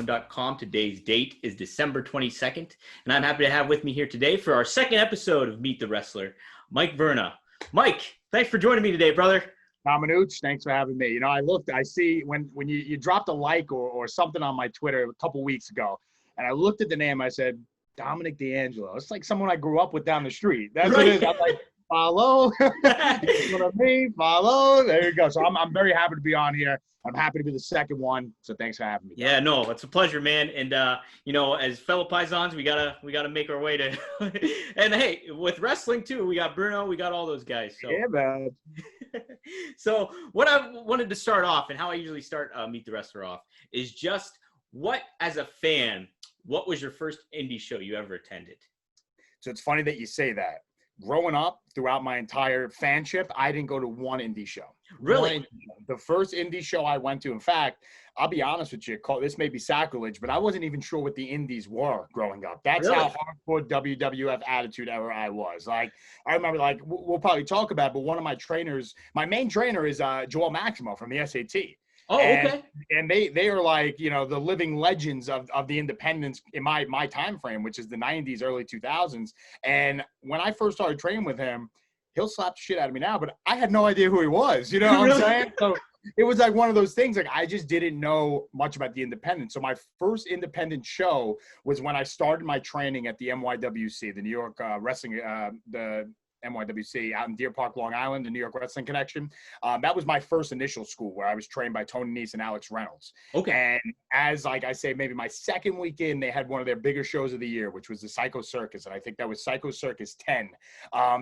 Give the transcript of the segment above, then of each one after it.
WrestleZone.com. Today's date is December 22nd, and I'm happy to have with me here today for our second episode of Meet the Wrestler, Mike Verna. Mike, thanks for joining me today, brother. Dominic, thanks for having me. You know, I see when you dropped a like or something on my Twitter a couple weeks ago, and I looked at the name, I said, Dominic DeAngelo. It's like someone I grew up with down the street. That's what it is. I'm like, follow. You know what I mean? Follow. There you go. So I'm very happy to be on here. I'm happy to be the second one. So thanks for having me. Yeah, no, it's a pleasure, man. And you know, as fellow Paisans, we gotta make our way to. And hey, with wrestling too, we got Benoit, we got all those guys. So. Yeah, man. So what I wanted to start off, and how I usually start Meet the Wrestler off, is just what, as a fan, what was your first indie show you ever attended? So it's funny that you say that. Growing up, throughout my entire fanship, I didn't go to one indie show. Really? The first indie show I went to, in fact, I'll be honest with you, this may be sacrilege, but I wasn't even sure what the indies were growing up. That's really? How hardcore WWF attitude era I was. Like, I remember, like, we'll probably talk about it, but one of my trainers, my main trainer is Joel Maximo from the SAT. Oh, okay. And they are like, you know, the living legends of the independents in my time frame, which is the 90s, early 2000s. And when I first started training with him, he'll slap the shit out of me now, but I had no idea who he was. You know what I'm saying? So it was like one of those things, like I just didn't know much about the independents. So my first independent show was when I started my training at the NYWC, the New York Wrestling, the NYWC out in Deer Park, Long Island, the New York Wrestling Connection. That was my first initial school where I was trained by Tony Nese and Alex Reynolds. Okay. And as, like I say, maybe my second weekend, they had one of their bigger shows of the year, which was the Psycho Circus. And I think that was Psycho Circus 10.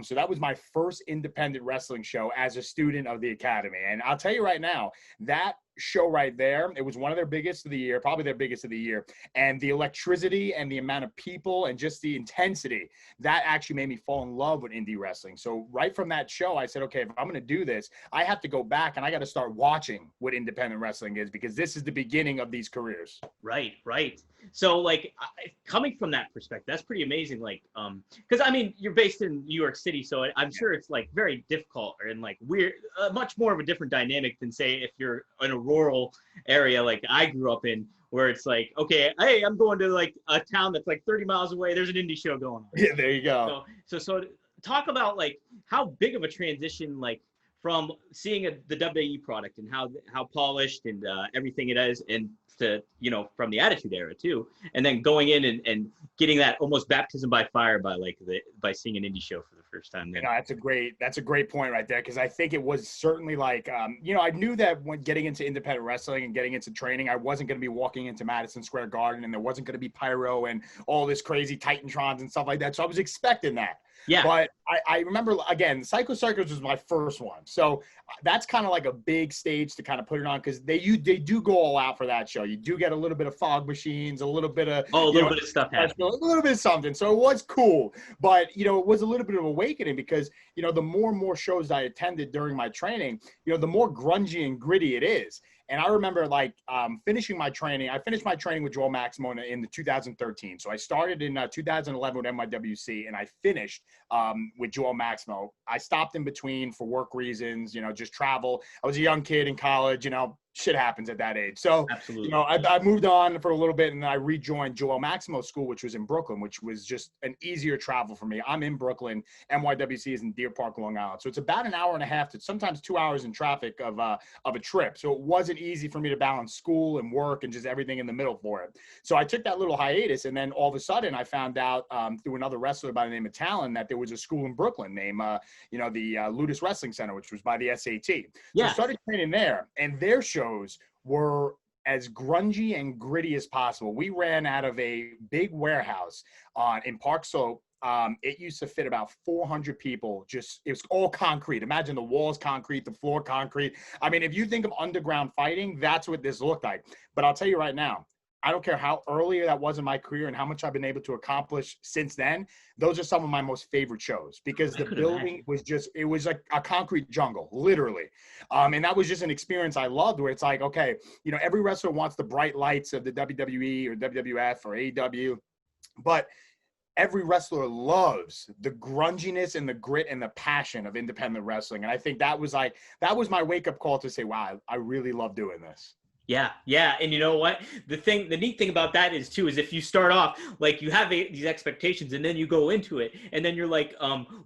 So that was my first independent wrestling show as a student of the academy. And I'll tell you right now, that show right there, it was one of their biggest of the year, probably their biggest of the year. And the electricity and the amount of people and just the intensity, that actually made me fall in love with indie wrestling. So right from that show, I said, okay, if I'm going to do this, I have to go back and I got to start watching what independent wrestling is, because this is the beginning of these careers. Right. So, like, coming from that perspective, that's pretty amazing. Like, because I mean, you're based in New York City, so I'm sure it's like very difficult and like weird, much more of a different dynamic than say if you're in a rural area like I grew up in, where it's like, okay, hey, I'm going to like a town that's like 30 miles away. There's an indie show going on. Yeah, there you go. So talk about like how big of a transition, like from seeing the WWE product and how polished and everything it is, and to, you know, from the Attitude Era too, and then going in and getting that almost baptism by fire by seeing an indie show for the first time. Then. You know, that's a great point right there, because I think it was certainly like, you know, I knew that when getting into independent wrestling and getting into training, I wasn't going to be walking into Madison Square Garden and there wasn't going to be pyro and all this crazy Titantrons and stuff like that. So I was expecting that. Yeah. But I remember, again, Psycho Circus was my first one. So that's kind of like a big stage to kind of put it on, because they do go all out for that show. You do get a little bit of fog machines, a little bit of... a little bit of stuff happening. A little bit of something. So it was cool. But, you know, it was a little bit of awakening, because, you know, the more and more shows I attended during my training, you know, the more grungy and gritty it is. And I remember, like, finishing my training. I finished my training with Joel Maximo in 2013. So I started in 2011 with NYWC, and I finished with Joel Maximo. I stopped in between for work reasons, you know, just travel. I was a young kid in college, you know, shit happens at that age. So, absolutely. You know, I moved on for a little bit, and then I rejoined Joel Maximo School, which was in Brooklyn, which was just an easier travel for me. I'm in Brooklyn. NYWC is in Deer Park, Long Island. So it's about an hour and a half to sometimes 2 hours in traffic of a trip. So it wasn't easy for me to balance school and work and just everything in the middle for it. So I took that little hiatus, and then all of a sudden I found out through another wrestler by the name of Talon that there was a school in Brooklyn named, you know, the Ludus Wrestling Center, which was by the SAT. So I started training there, and their shows were as grungy and gritty as possible. We ran out of a big warehouse in Park Slope. It used to fit about 400 people. Just, it was all concrete. Imagine the walls concrete, the floor concrete. I mean, if you think of underground fighting, that's what this looked like. But I'll tell you right now, I don't care how earlier that was in my career and how much I've been able to accomplish since then. Those are some of my most favorite shows, because the building was just, it was like a concrete jungle, literally. And that was just an experience I loved, where it's like, okay, you know, every wrestler wants the bright lights of the WWE or WWF or AEW, but every wrestler loves the grunginess and the grit and the passion of independent wrestling. And I think that was my wake up call to say, wow, I really love doing this. Yeah, yeah, and you know what? The neat thing about that is too is if you start off like you have these expectations and then you go into it and then you're like,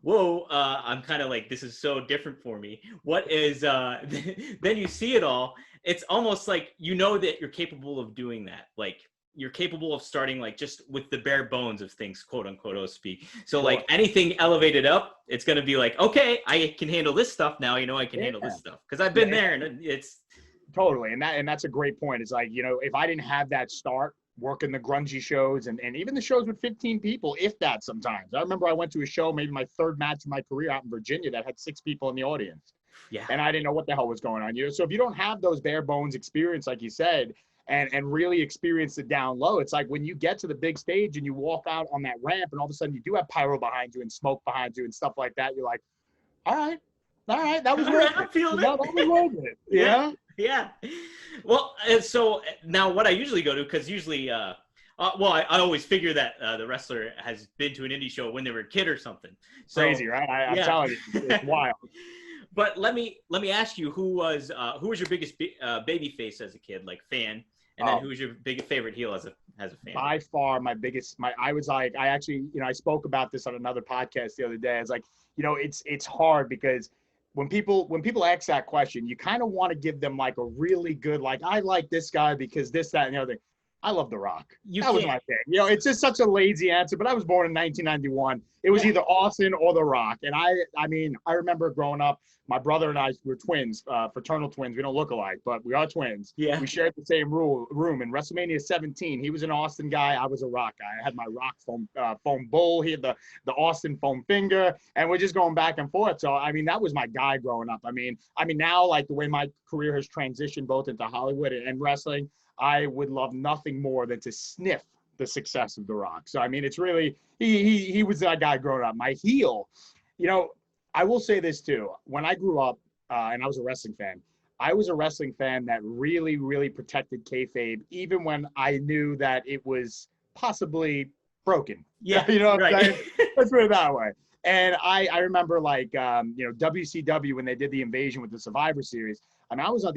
whoa, I'm kind of like this is so different for me. What is? Then you see it all. It's almost like you know that you're capable of doing that. Like you're capable of starting like just with the bare bones of things, quote unquote, so speak. So Sure. like anything elevated up, it's gonna be like, okay, I can handle this stuff now. You know, I can handle this stuff because I've been there and it's. Totally. And that's a great point. It's like, if I didn't have that start working the grungy shows and even the shows with 15 people, if that sometimes. I remember I went to a show, maybe my third match of my career out in Virginia that had 6 people in the audience. Yeah. And I didn't know what the hell was going on. So if you don't have those bare bones experience, like you said, and really experience it down low, it's like when you get to the big stage and you walk out on that ramp and all of a sudden you do have pyro behind you and smoke behind you and stuff like that, you're like, all right, that was worth it. I'm feeling it. That was worth it. Yeah. Yeah. Well, so now what I usually go to, because usually, I always figure that the wrestler has been to an indie show when they were a kid or something. So, crazy, right? I'm telling you, it's wild. But let me ask you, who was your biggest baby face as a kid, like fan, and then who was your biggest favorite heel as a fan? By far, I was like, I actually, I spoke about this on another podcast the other day. I was like, it's hard because when people ask that question, you kind of want to give them like a really good, like, I like this guy because this, that, and the other thing. I love The Rock. That was my thing. It's just such a lazy answer, but I was born in 1991. It was either Austin or The Rock. And I remember growing up, my brother and I were twins, fraternal twins. We don't look alike, but we are twins. Yeah. We shared the same room. In WrestleMania 17, he was an Austin guy. I was a Rock guy. I had my Rock foam bull. He had the Austin foam finger. And we're just going back and forth. So, that was my guy growing up. Now, like the way my career has transitioned both into Hollywood and wrestling, I would love nothing more than to sniff the success of The Rock. So, it's really, he was that guy growing up. My heel, I will say this too. When I grew up and I was a wrestling fan, I was a wrestling fan that really, really protected kayfabe, even when I knew that it was possibly broken. Yeah, you know what I'm saying? Let's put it that way. And I remember like, WCW, when they did the Invasion with the Survivor Series, I was on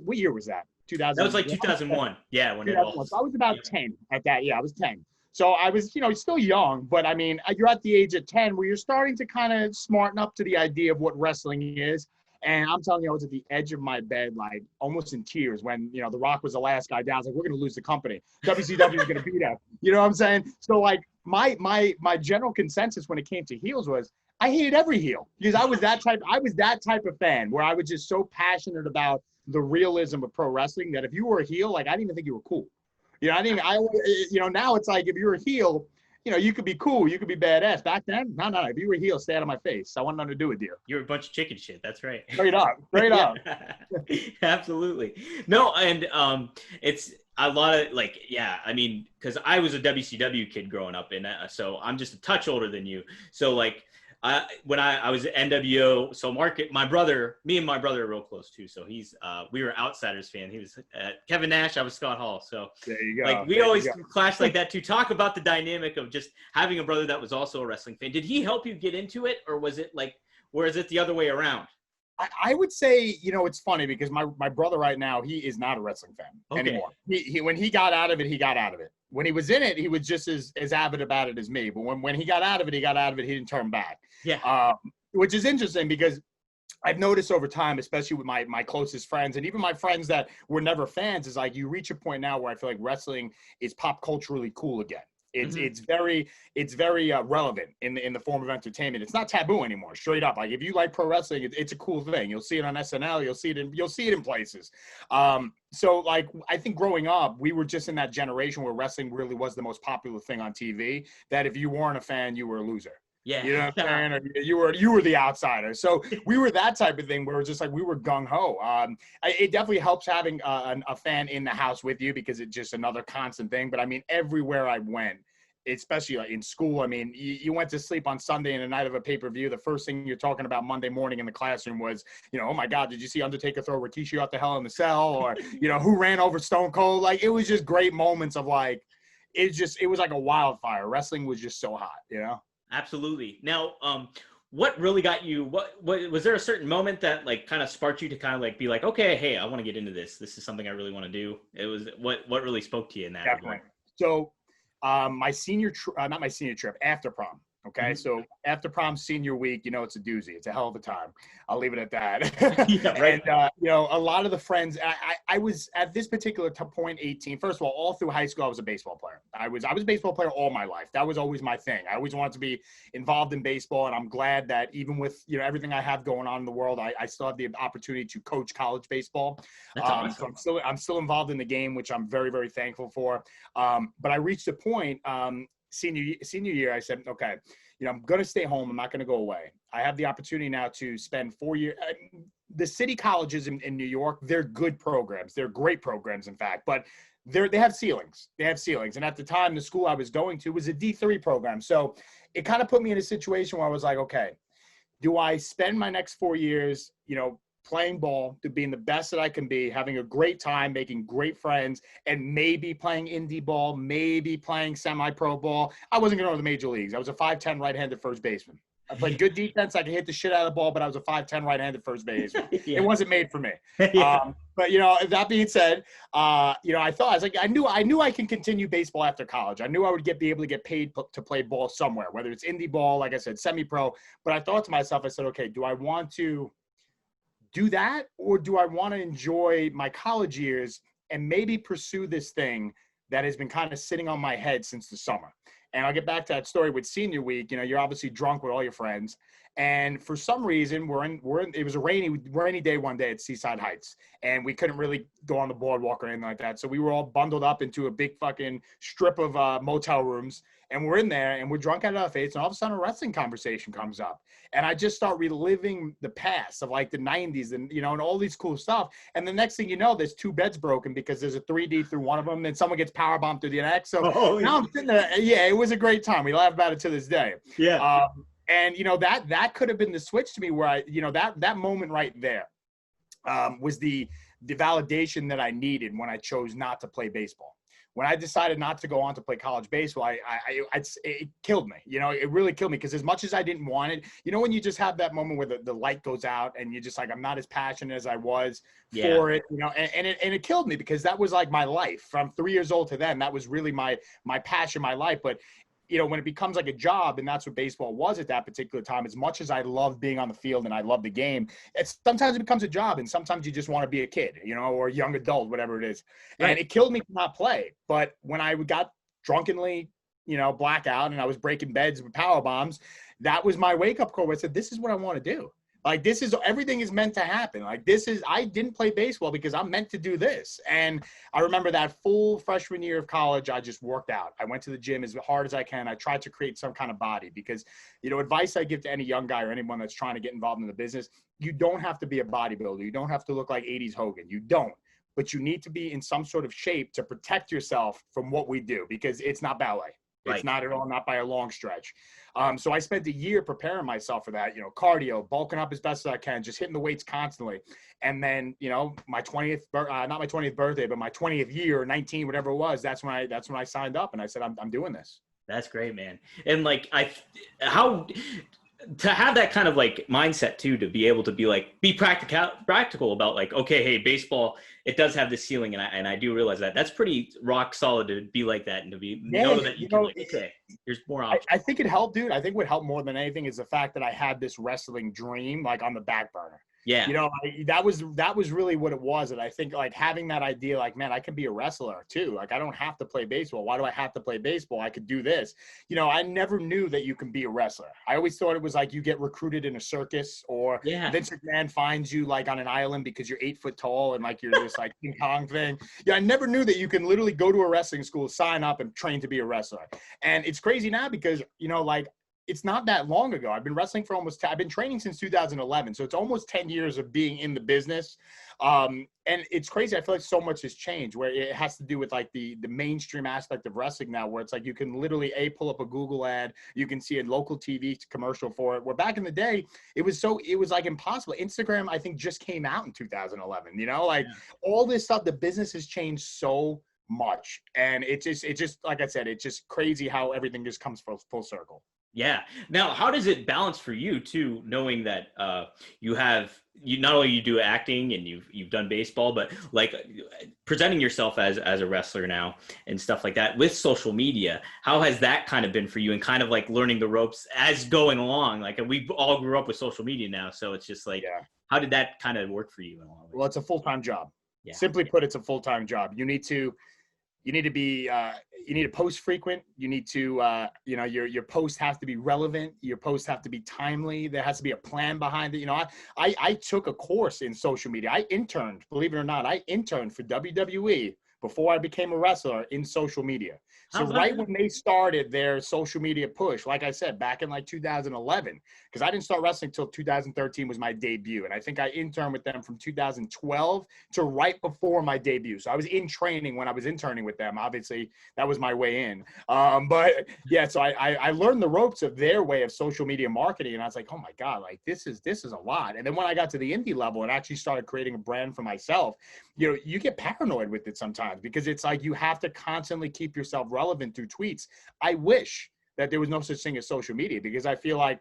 what year was that? 2000. That was like 2001. Yeah, when it all. So I was about 10 at that. Yeah, I was 10. So I was, still young, but you're at the age of 10 where you're starting to kind of smarten up to the idea of what wrestling is. And I'm telling you, I was at the edge of my bed, like almost in tears when, The Rock was the last guy down. I was like, we're going to lose the company. WCW is going to beat us. You know what I'm saying? So like my general consensus when it came to heels was I hated every heel because I was that type of fan where I was just so passionate about the realism of pro wrestling that if you were a heel, like I didn't even think you were cool. Now it's like if you're a heel, you could be cool, you could be badass. Back then, no. If you were a heel, stay out of my face. I want nothing to do with you. You're a bunch of chicken shit. That's right. Straight up. Absolutely. No, and it's a lot of like, because I was a WCW kid growing up, and so I'm just a touch older than you. So like, when I was at NWO, so me and my brother are real close too. So we were Outsiders fan. He was Kevin Nash. I was Scott Hall. So there you go. Like we always clash like that too. Talk about the dynamic of just having a brother that was also a wrestling fan. Did he help you get into it, or was it the other way around? I would say, it's funny because my brother right now, he is not a wrestling fan anymore. He when he got out of it, he got out of it. When he was in it, he was just as avid about it as me. But when he got out of it, he didn't turn back. Yeah. Which is interesting because I've noticed over time, especially with my closest friends and even my friends that were never fans, is like you reach a point now where I feel like wrestling is pop culturally cool again. It's very relevant in the form of entertainment. It's not taboo anymore. Straight up, like if you like pro wrestling, it's a cool thing. You'll see it on SNL. You'll see it in places. So like I think growing up, we were just in that generation where wrestling really was the most popular thing on TV. That if you weren't a fan, you were a loser. Yeah. You know what I'm saying? Or you were the outsider. So we were that type of thing where it was just like we were gung-ho. It definitely helps having a fan in the house with you because it's just another constant thing. But everywhere I went, especially like in school, you went to sleep on Sunday and the night of a pay-per-view. The first thing you're talking about Monday morning in the classroom was, oh my God, did you see Undertaker throw Rikishi out the Hell in the Cell? Or, who ran over Stone Cold? Like, it was just great moments of like, it was like a wildfire. Wrestling was just so hot, Absolutely. Now, what really got you, what was there a certain moment that like kind of sparked you to kind of like be like, okay, hey, I want to get into this is something I really want to do? It was what really spoke to you in that Definitely. regard? So my not my senior trip, after prom. Okay. Mhm. So after prom, senior week, it's a doozy. It's a hell of a time. I'll leave it at that. Yeah, right. And, a lot of the friends, I was at this particular point, 18. First of all through high school, I was a baseball player. I was a baseball player all my life. That was always my thing. I always wanted to be involved in baseball. And I'm glad that even with, everything I have going on in the world, I still have the opportunity to coach college baseball. That's awesome. So I'm still involved in the game, which I'm very, very thankful for. But I reached a point, senior year, I said, okay, I'm going to stay home. I'm not going to go away. I have the opportunity now to spend 4 years. The city colleges in New York, they're good programs. They're great programs, in fact, but they have ceilings. They have ceilings. And at the time, the school I was going to was a D3 program. So it kind of put me in a situation where I was like, okay, do I spend my next 4 years, playing ball, to being the best that I can be, having a great time, making great friends, and maybe playing indie ball, maybe playing semi-pro ball? I wasn't going to go to the major leagues. I was a 5'10" right-handed first baseman. I played good defense. I could hit the shit out of the ball, but I was a 5'10" right-handed first baseman. Yeah. It wasn't made for me. Yeah. But that being said, I thought, I was like, I knew I can continue baseball after college. I knew I would be able to get paid to play ball somewhere, whether it's indie ball, like I said, semi-pro. But I thought to myself, I said, okay, do I want to do that, or do I want to enjoy my college years and maybe pursue this thing that has been kind of sitting on my head since the summer? And I'll get back to that story with senior week. You're obviously drunk with all your friends, and for some reason it was a rainy day one day at Seaside Heights, and we couldn't really go on the boardwalk or anything like that. So we were all bundled up into a big fucking strip of motel rooms, and we're in there and we're drunk out of our face, and all of a sudden a wrestling conversation comes up. And I just start reliving the past of like the 90s and, and all these cool stuff. And the next thing you know, there's 2 beds broken because there's a 3D through one of them. Then someone gets powerbombed through the next. So now I'm sitting there. Yeah, it was a great time. We laugh about it to this day. Yeah. And, that could have been the switch to me where I, that moment right there was the validation that I needed when I chose not to play baseball. When I decided not to go on to play college baseball, it killed me. It really killed me, because as much as I didn't want it, when you just have that moment where the light goes out and you're just like, I'm not as passionate as I was for it, and it killed me, because that was like my life from 3 years old to then. That was really my passion, my life. But when it becomes like a job, and that's what baseball was at that particular time, as much as I love being on the field and I love the game, sometimes it becomes a job, and sometimes you just want to be a kid, or a young adult, whatever it is. Right. And it killed me to not play. But when I got drunkenly, blackout, and I was breaking beds with power bombs, that was my wake up call where I said, this is what I want to do. Like, everything is meant to happen. Like, I didn't play baseball because I'm meant to do this. And I remember that full freshman year of college, I just worked out. I went to the gym as hard as I can. I tried to create some kind of body, because, advice I give to any young guy or anyone that's trying to get involved in the business, you don't have to be a bodybuilder. You don't have to look like 80s Hogan. You don't. But you need to be in some sort of shape to protect yourself from what we do, because it's not ballet. It's not at all, not by a long stretch. So I spent a year preparing myself for that, cardio, bulking up as best as I can, just hitting the weights constantly. And then, my 20th, not my 20th birthday, but my 20th year, 19, whatever it was, that's when I signed up, and I said, I'm doing this. That's great, man. And like, to have that kind of like mindset too, to be able to be practical about like, okay, hey, baseball, it does have this ceiling, and I do realize that's pretty rock solid to be like that, and to know that you can okay, there's more options. I think it helped, dude. I think what helped more than anything is the fact that I had this wrestling dream like on the back burner. Yeah. That was really what it was. And I think like having that idea, like, man, I can be a wrestler too. Like, I don't have to play baseball. Why do I have to play baseball? I could do this. I never knew that you can be a wrestler. I always thought it was like you get recruited in a circus, or Vince McMahon finds you like on an island because you're 8 foot tall and like you're this like King Kong thing. Yeah, I never knew that you can literally go to a wrestling school, sign up, and train to be a wrestler. And it's crazy now because, like, it's not that long ago. I've been wrestling for I've been training since 2011. So it's almost 10 years of being in the business. And it's crazy. I feel like so much has changed, where it has to do with like the mainstream aspect of wrestling now, where it's like you can literally pull up a Google ad. You can see a local TV commercial for it, where back in the day, it was like impossible. Instagram, I think, just came out in 2011, all this stuff, the business has changed so much. And it's just, like I said, it's just crazy how everything just comes full circle. Yeah. Now, how does it balance for you too, knowing that you not only you do acting and you've done baseball, but like presenting yourself as a wrestler now and stuff like that with social media? How has that kind of been for you, and kind of like learning the ropes as going along? Like we all grew up with social media now, so it's just like, Yeah. how did that kind of work for you in a lot of ways? Well, it's a full-time job. Yeah. Simply put, it's a full-time job. You need to be you need to post frequent. You need to your posts have to be relevant. Your posts have to be timely. There has to be a plan behind it. I took a course in social media. I interned, believe it or not, I interned for WWE before I became a wrestler in social media. So right when they started their social media push, like I said, back in like 2011, because I didn't start wrestling until 2013 was my debut. And I think I interned with them from 2012 to right before my debut. So I was in training when I was interning with them. Obviously, that was my way in. But yeah, so I learned the ropes of their way of social media marketing. And I was like, oh my God, like this is a lot. And then when I got to the indie level and actually started creating a brand for myself, you get paranoid with it sometimes, because it's like you have to constantly keep yourself relevant through tweets. I wish that there was no such thing as social media, because I feel like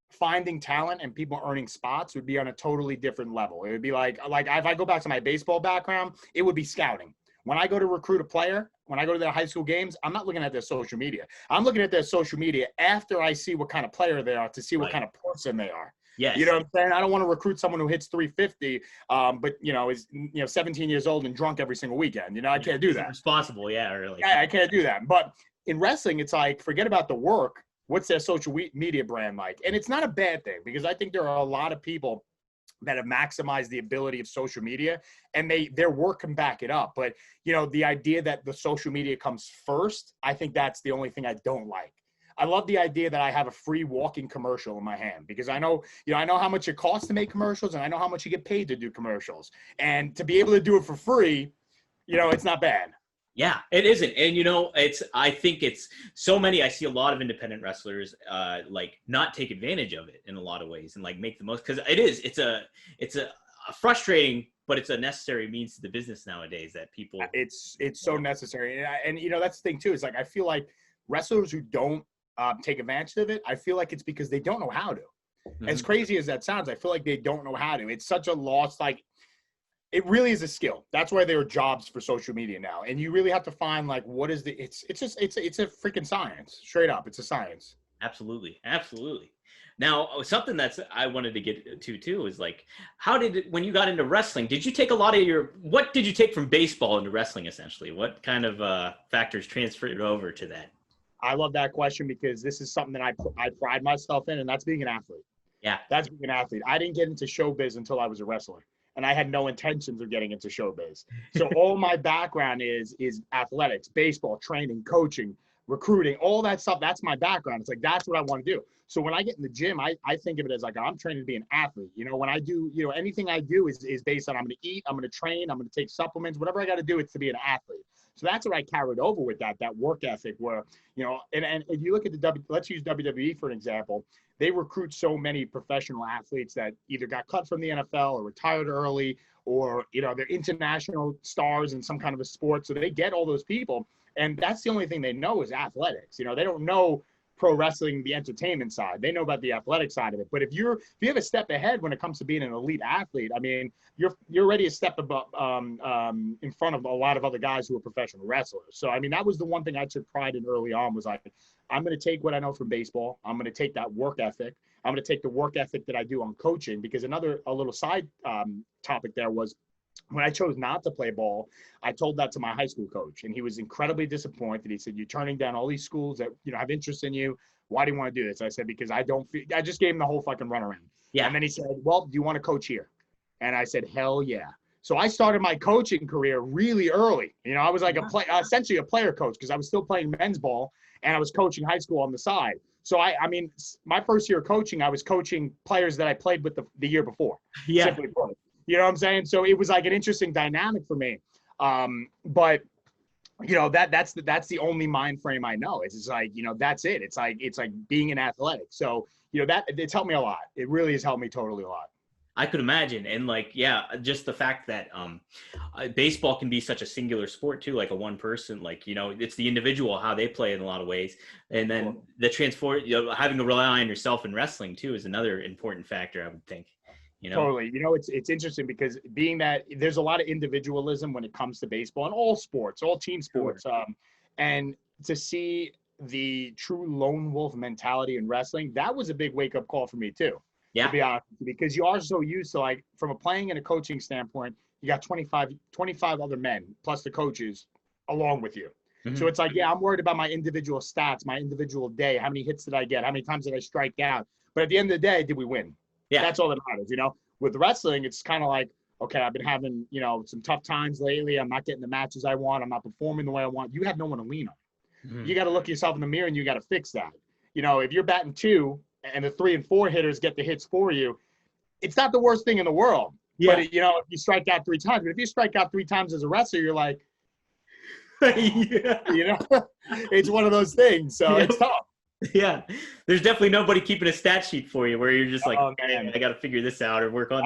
finding talent and people earning spots would be on a totally different level. It would be like if I go back to my baseball background, it would be scouting. When I go to recruit a player, when I go to their high school games, I'm not looking at their social media. I'm looking at their social media after I see what kind of player they are, to see what kind of person they are. Yes. You know what I'm saying? I don't want to recruit someone who hits 350, but is 17 years old and drunk every single weekend. I can't do that. Responsible, yeah, really. Yeah, I can't do that. But in wrestling, it's like, forget about the work. What's their social media brand like? And it's not a bad thing, because I think there are a lot of people that have maximized the ability of social media, and their work can back it up. But the idea that the social media comes first, I think that's the only thing I don't like. I love the idea that I have a free walking commercial in my hand, because I know how much it costs to make commercials, and I know how much you get paid to do commercials. And to be able to do it for free, it's not bad. Yeah, it isn't. And I think it's so many, I see a lot of independent wrestlers like not take advantage of it in a lot of ways, and like make the most, because it's a frustrating, but it's a necessary means to the business nowadays that people. It's so necessary. And that's the thing too. It's like, I feel like wrestlers who don't take advantage of it, I feel like it's because they don't know how to. Mm-hmm. As crazy as that sounds, I feel like they don't know how to. It's such a loss. Like, it really is a skill. That's why there are jobs for social media now. And you really have to find like, what is it's a freaking science. Straight up. It's a science. Absolutely. Absolutely. Now, something I wanted to get to too is like, when you got into wrestling, did you take what did you take from baseball into wrestling essentially? What kind of factors transferred over to that? I love that question, because this is something that I pride myself in, and that's being an athlete. Yeah. That's being an athlete. I didn't get into showbiz until I was a wrestler, and I had no intentions of getting into showbiz. So all my background is athletics, baseball, training, coaching, recruiting, all that stuff. That's my background. It's like, that's what I want to do. So when I get in the gym, I think of it as like, I'm training to be an athlete. When I do, anything I do is based on, I'm going to eat, I'm going to train, I'm going to take supplements, whatever I got to do, it's to be an athlete. So that's what I carried over with that work ethic, where, and if you look at let's use WWE for an example. They recruit so many professional athletes that either got cut from the NFL or retired early, or, they're international stars in some kind of a sport. So they get all those people, and that's the only thing they know is athletics. They don't know pro wrestling, the entertainment side. They know about the athletic side of it. But if you have a step ahead when it comes to being an elite athlete, I mean, you're already a step above in front of a lot of other guys who are professional wrestlers. So I mean, that was the one thing I took pride in early on, was like, I'm going to take what I know from baseball. I'm going to take that work ethic. I'm going to take the work ethic that I do on coaching, because a little side topic there was, when I chose not to play ball, I told that to my high school coach, and he was incredibly disappointed. He said, "You're turning down all these schools that have interest in you. Why do you want to do this?" I said, "Because I just gave him the whole fucking runaround." Yeah. And then he said, "Well, do you want to coach here?" And I said, "Hell yeah." So I started my coaching career really early. I was like essentially a player coach, because I was still playing men's ball and I was coaching high school on the side. So I mean, my first year of coaching, I was coaching players that I played with the year before. Yeah. Simply put. You know what I'm saying? So it was like an interesting dynamic for me. But that's the only mind frame I know. It's just like, that's it. It's like being an athletic. So, that it's helped me a lot. It really has helped me totally a lot. I could imagine. And like, yeah, just the fact that baseball can be such a singular sport too, like a one person, like, you know, it's the individual, how they play in a lot of ways. And then the transport, you know, having to rely on yourself in wrestling too is another important factor, I would think. You know? Totally. You know, it's interesting because being that there's a lot of individualism when it comes to baseball and all sports, all team sports. Sure. And to see the true lone wolf mentality in wrestling, that was a big wake up call for me too. Yeah. To be honest with you, because you are so used to, like, from a playing and a coaching standpoint, you got 25 other men plus the coaches along with you. Mm-hmm. So it's like, yeah, I'm worried about my individual stats, my individual day. How many hits did I get? How many times did I strike out? But at the end of the day, did we win? Yeah. That's all that matters, you know? With wrestling, it's kind of like, okay, I've been having, you know, some tough times lately. I'm not getting the matches I want. I'm not performing the way I want. You have no one to lean on. Mm-hmm. You got to look yourself in the mirror and you got to fix that. You know, if you're batting 2 and the 3 and 4 hitters get the hits for you, it's not the worst thing in the world. Yeah. But, you know, if you strike out 3 times, but if you strike out 3 times as a wrestler, you're like, yeah. You know, it's one of those things. So it's tough. Yeah, there's definitely nobody keeping a stat sheet for you where you're just like, oh, man, I got to figure this out or work on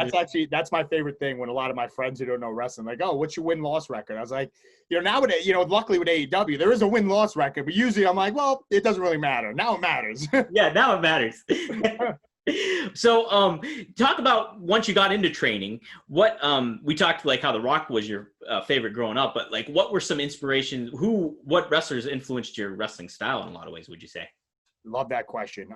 that's my favorite thing when a lot of my friends who don't know wrestling, like, oh, what's your win-loss record? I was like, you know, nowadays, you know, luckily with AEW, there is a win-loss record, but usually I'm like, well, it doesn't really matter. Now it matters. Yeah, now it matters. So talk about once you got into training, what we talked like how The Rock was your favorite growing up, but like what were some inspirations, what wrestlers influenced your wrestling style in a lot of ways, would you say? Love that question.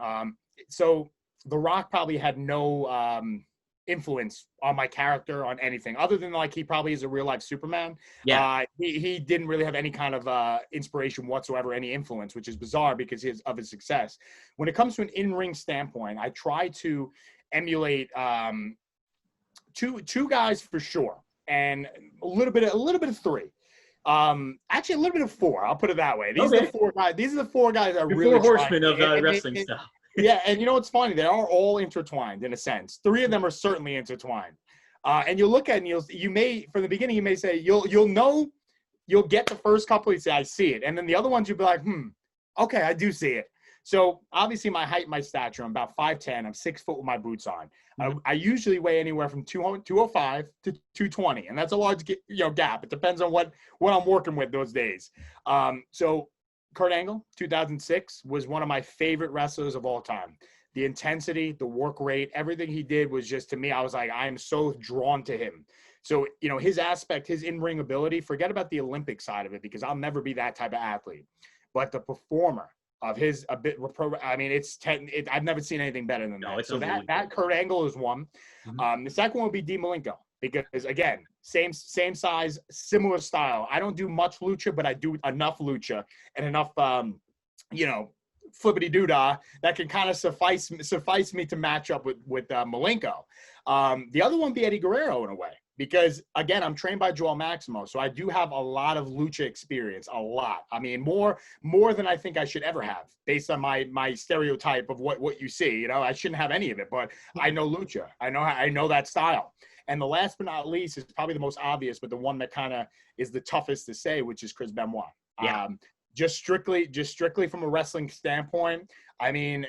So The Rock probably had no influence on my character, on anything, other than like he probably is a real life Superman. Yeah. He didn't really have any kind of inspiration whatsoever, any influence, which is bizarre because of his success. When it comes to an in-ring standpoint, I try to emulate two guys for sure, and a little bit of 3. Actually a little bit of 4. I'll put it that way. These are the 4 guys. These are the 4 guys that are really 4 horsemen of wrestling stuff. Yeah, and you know what's funny? They are all intertwined in a sense. 3 of them are certainly intertwined. And you'll look at it and you may, from the beginning, you may say you'll know, you'll get the first couple. You say I see it, and then the other ones you'll be like, okay, I do see it. So obviously my height, my stature, I'm about 5'10". I'm 6 foot with my boots on. I usually weigh anywhere from 205 to 220, and that's a large gap. It depends on what I'm working with those days. So Kurt Angle, 2006, was one of my favorite wrestlers of all time. The intensity, the work rate, everything he did was just, to me, I was like, I am so drawn to him. So, you know, his aspect, his in-ring ability, forget about the Olympic side of it because I'll never be that type of athlete. But the performer of his, I mean, I've never seen anything better than that. So that Kurt Angle is one. Mm-hmm. The second one would be Dean Malenko because, again, same size, similar style. I don't do much lucha, but I do enough lucha and enough, flippity doodah that can kind of suffice me to match up with Malenko. The other one be Eddie Guerrero in a way. Because, again, I'm trained by Joel Maximo, so I do have a lot of lucha experience, a lot. I mean, more than I think I should ever have, based on my stereotype of what you see. You know, I shouldn't have any of it, but I know lucha. I know that style. And the last but not least is probably the most obvious, but the one that kind of is the toughest to say, which is Chris Benoit. Yeah. Just strictly from a wrestling standpoint, I mean,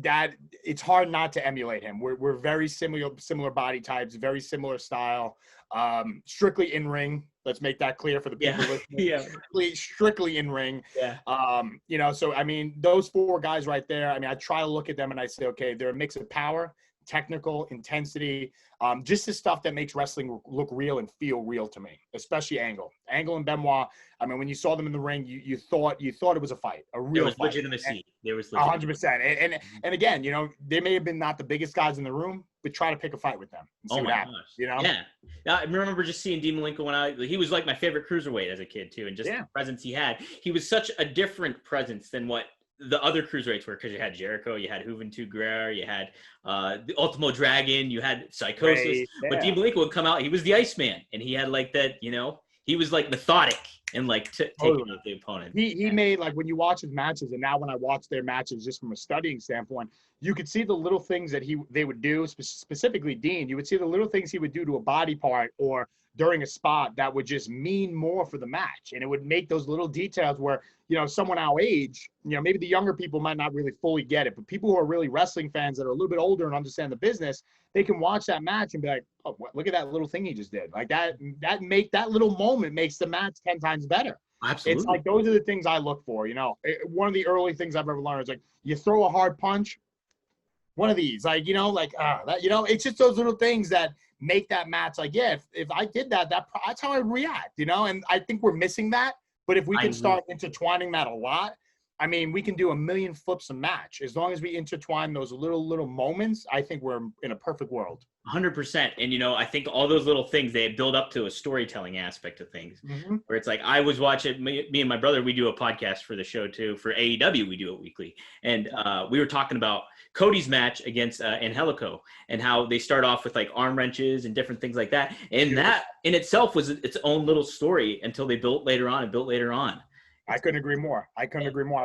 that it's hard not to emulate him. We're very similar body types, very similar style. Strictly in ring. Let's make that clear for the people listening. Yeah. Strictly in ring. Yeah. So I mean, those 4 guys right there. I mean, I try to look at them and I say, okay, they're a mix of power, technical, intensity, just the stuff that makes wrestling look real and feel real to me, especially Angle and Benoit. I mean, when you saw them in the ring, you thought it was a fight, a real fight. Legitimacy. There was 100%. And again, you know, they may have been not the biggest guys in the room, but try to pick a fight with them and see what happens. Gosh. You know? Yeah. I remember just seeing Dean Malenko he was like my favorite cruiserweight as a kid too, and just the presence he had. He was such a different presence than what the other cruiserweights were, because you had Jericho, you had Juventud Guerrero, you had the Ultimo Dragon, you had Psychosis. But Dean Malenko would come out, he was the Iceman, and he had like that, you know, he was like methodic and like taking Totally. out the opponent. He made, like, when you watch his matches, and now when I watch their matches just from a studying standpoint, you could see the little things that they would do, specifically Dean. You would see the little things he would do to a body part or during a spot that would just mean more for the match. And it would make those little details where, someone our age, maybe the younger people might not really fully get it, but people who are really wrestling fans that are a little bit older and understand the business, they can watch that match and be like, oh, look at that little thing he just did. Like that little moment makes the match 10 times better. Absolutely. It's like, those are the things I look for. One of the early things I've ever learned is, like, you throw a hard punch, one of these, it's just those little things that make that match. Like, yeah, if I did that, that's how I react, and I think we're missing that. But if we can start intertwining that a lot, I mean, we can do a million flips a match. As long as we intertwine those little moments, I think we're in a perfect world. 100%. And, I think all those little things, they build up to a storytelling aspect of things, where it's like, I was watching, me and my brother, we do a podcast for the show too. For AEW, we do it weekly. And we were talking about Cody's match against Angelico, and how they start off with like arm wrenches and different things like that. And that in itself was its own little story until they built later on. I couldn't agree more. I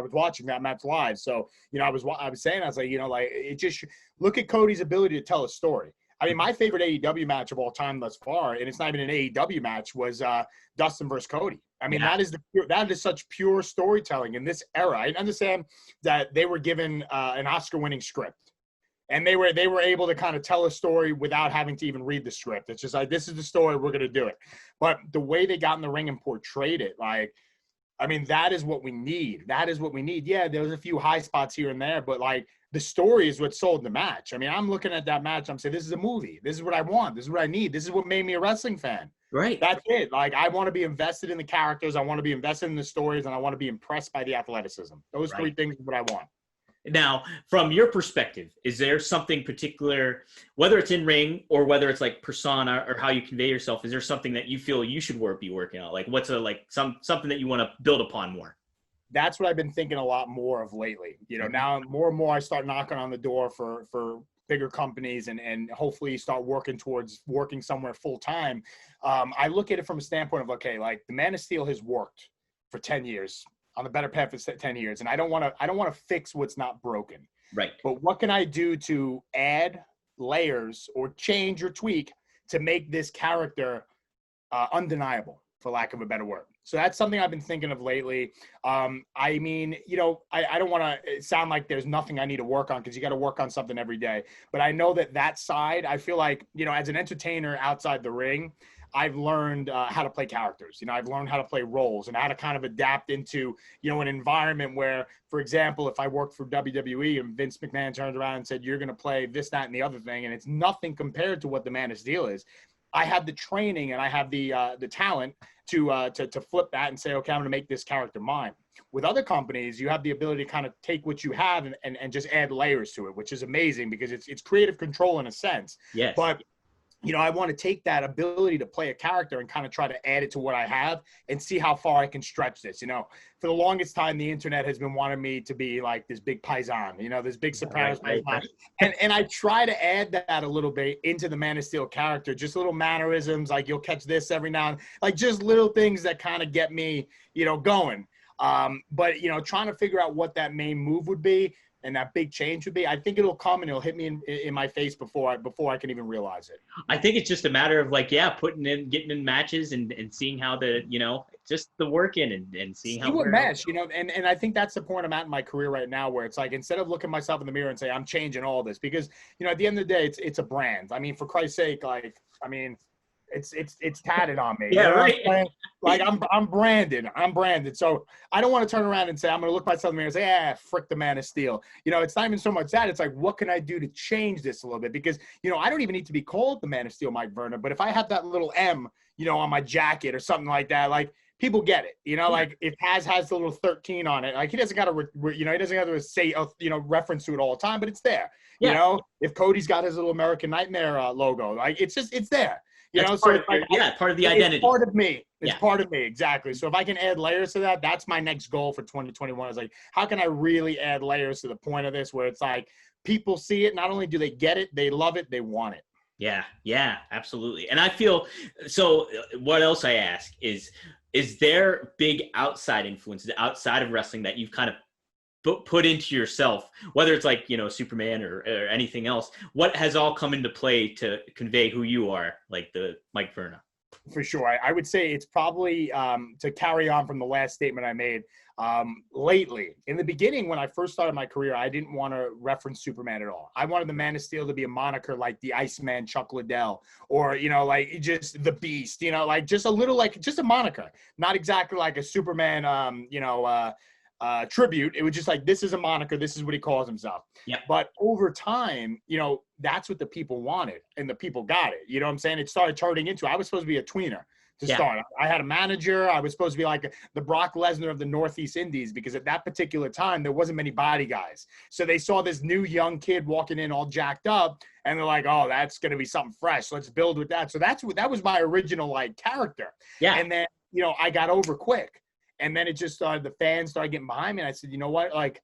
was watching that match live. So, I was saying, I was like, it just, look at Cody's ability to tell a story. I mean, my favorite AEW match of all time thus far, and it's not even an AEW match, was Dustin versus Cody. I mean, that is such pure storytelling in this era. I understand that they were given an Oscar-winning script, and they were able to kind of tell a story without having to even read the script. It's just like, this is the story, we're going to do it. But the way they got in the ring and portrayed it, like, I mean, that is what we need. Yeah, there was a few high spots here and there, but like, the story is what sold the match. I mean, I'm looking at that match, I'm saying, this is a movie. This is what I want. This is what I need. This is what made me a wrestling fan. Right. That's it. Like, I want to be invested in the characters. I want to be invested in the stories, and I want to be impressed by the athleticism. Those three things are what I want. Now, from your perspective, is there something particular, whether it's in ring or whether it's like persona or how you convey yourself, is there something that you feel you should be working on? Like, what's something that you want to build upon more? That's what I've been thinking a lot more of lately. Now more and more I start knocking on the door for bigger companies and hopefully start working towards working somewhere full time. I look at it from a standpoint of, okay, like, the Man of Steel has worked for 10 years on the better path for 10 years. And I don't want to fix what's not broken. Right. But what can I do to add layers or change or tweak to make this character undeniable, for lack of a better word? So that's something I've been thinking of lately. I mean, I don't want to sound like there's nothing I need to work on, because you got to work on something every day. But I know that side, I feel like, as an entertainer outside the ring, I've learned how to play characters. I've learned how to play roles and how to kind of adapt into, an environment where, for example, if I worked for WWE and Vince McMahon turned around and said, you're going to play this, that, and the other thing, and it's nothing compared to what the Man of Steel is, I have the training and I have the talent to flip that and say, okay, I'm going to make this character mine. With other companies, you have the ability to kind of take what you have and just add layers to it, which is amazing because it's creative control in a sense. Yes. But I want to take that ability to play a character and kind of try to add it to what I have and see how far I can stretch this. For the longest time, the internet has been wanting me to be like this big paisan, this big Sopranos paisan. And I try to add that a little bit into the Man of Steel character, just little mannerisms, like you'll catch this every now and then, like just little things that kind of get me, going. But, trying to figure out what that main move would be and that big change would be, I think it'll come and it'll hit me in my face before I can even realize it. I think it's just a matter of getting in matches and seeing how just the work in and seeing how what mesh, and I think that's the point I'm at in my career right now, where it's like, instead of looking myself in the mirror and say, I'm changing all this, because, at the end of the day, it's a brand. I mean, for Christ's sake, it's tatted on me. Yeah, right. Like I'm branded. So I don't want to turn around and say, I'm going to look myself in the mirror and say, frick the Man of Steel. It's not even so much that. It's like, what can I do to change this a little bit? Because, I don't even need to be called the Man of Steel, Mike Verna. But if I have that little M, on my jacket or something like that, like, people get it, like if has the little 13 on it, like he doesn't got to, he doesn't have to say, reference to it all the time, but it's there. Yeah. If Cody's got his little American Nightmare logo, like it's there. Part of the identity. It's part of me. It's part of me, exactly. So if I can add layers to that, that's my next goal for 2021. Is like, how can I really add layers to the point of this, where it's like people see it, not only do they get it, they love it, they want it. Yeah, absolutely. And I feel so. What else I ask is, is there big outside influences outside of wrestling that you've kind of put into yourself, whether it's like, Superman or anything else? What has all come into play to convey who you are, like the Mike Verna? For sure. I would say it's probably to carry on from the last statement I made. Lately, in the beginning, when I first started my career, I didn't want to reference Superman at all. I wanted the Man of Steel to be a moniker like the Iceman, Chuck Liddell, or, like just the Beast, like just a little, like just a moniker, not exactly like a Superman, tribute. It was just like, this is a moniker. This is what he calls himself. Yeah. But over time, that's what the people wanted, and the people got it. You know what I'm saying? It started turning into, I was supposed to be a tweener to start. I had a manager. I was supposed to be like the Brock Lesnar of the Northeast Indies, because at that particular time, there wasn't many body guys. So they saw this new young kid walking in all jacked up, and they're like, oh, that's going to be something fresh. Let's build with that. So that was my original like character. Yeah. And then, I got over quick. And then it just started, the fans started getting behind me. And I said, you know what? Like,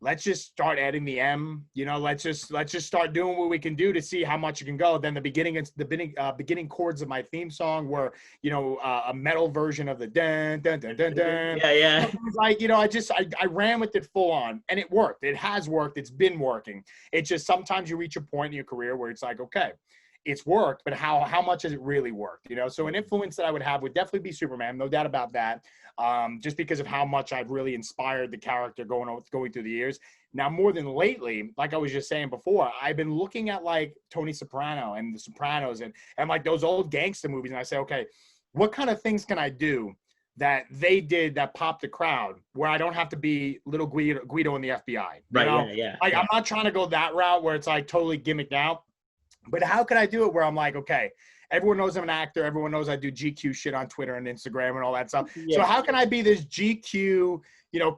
let's just start adding the M. Let's just start doing what we can do to see how much it can go. Then the beginning chords of my theme song were, a metal version of the dun dun dun dun dun. Yeah. Like, I ran with it full on, and it worked. It has worked. It's been working. It's just sometimes you reach a point in your career where it's like, okay, it's worked, but how much has it really worked? So an influence that I would have would definitely be Superman, no doubt about that. Just because of how much I've really inspired the character going through the years. Now, more than lately, like I was just saying before, I've been looking at like Tony Soprano and The Sopranos and like those old gangster movies, and I say, okay, what kind of things can I do that they did that popped the crowd, where I don't have to be little Guido in the FBI? Right. Yeah. Like, I'm not trying to go that route where it's like totally gimmicked out. But how can I do it where I'm like, okay, everyone knows I'm an actor. Everyone knows I do GQ shit on Twitter and Instagram and all that stuff. Yeah. So how can I be this GQ,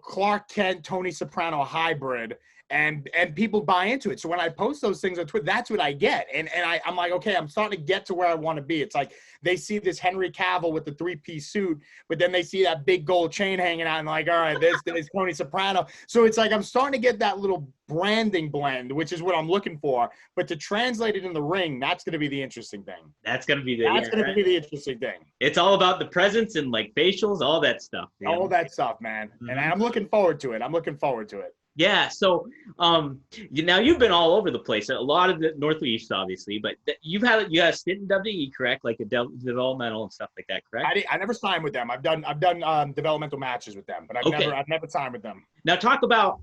Clark Kent, Tony Soprano hybrid, and people buy into it? So when I post those things on Twitter, that's what I get. And I'm like, okay, I'm starting to get to where I want to be. It's like they see this Henry Cavill with the 3-piece suit, but then they see that big gold chain hanging out and like, all right, this is Tony Soprano. So it's like I'm starting to get that little branding blend, which is what I'm looking for. But to translate it in the ring, that's going to be the interesting thing. That's going to be the interesting thing. It's all about the presence and like facials, all that stuff. All that stuff, man. Mm-hmm. And I'm looking forward to it. Yeah. So, now you've been all over the place. A lot of the Northeast, obviously, but you had a stint in WWE, correct? Like a developmental and stuff like that, correct? I never signed with them. I've done developmental matches with them, but I've never signed with them. Now talk about.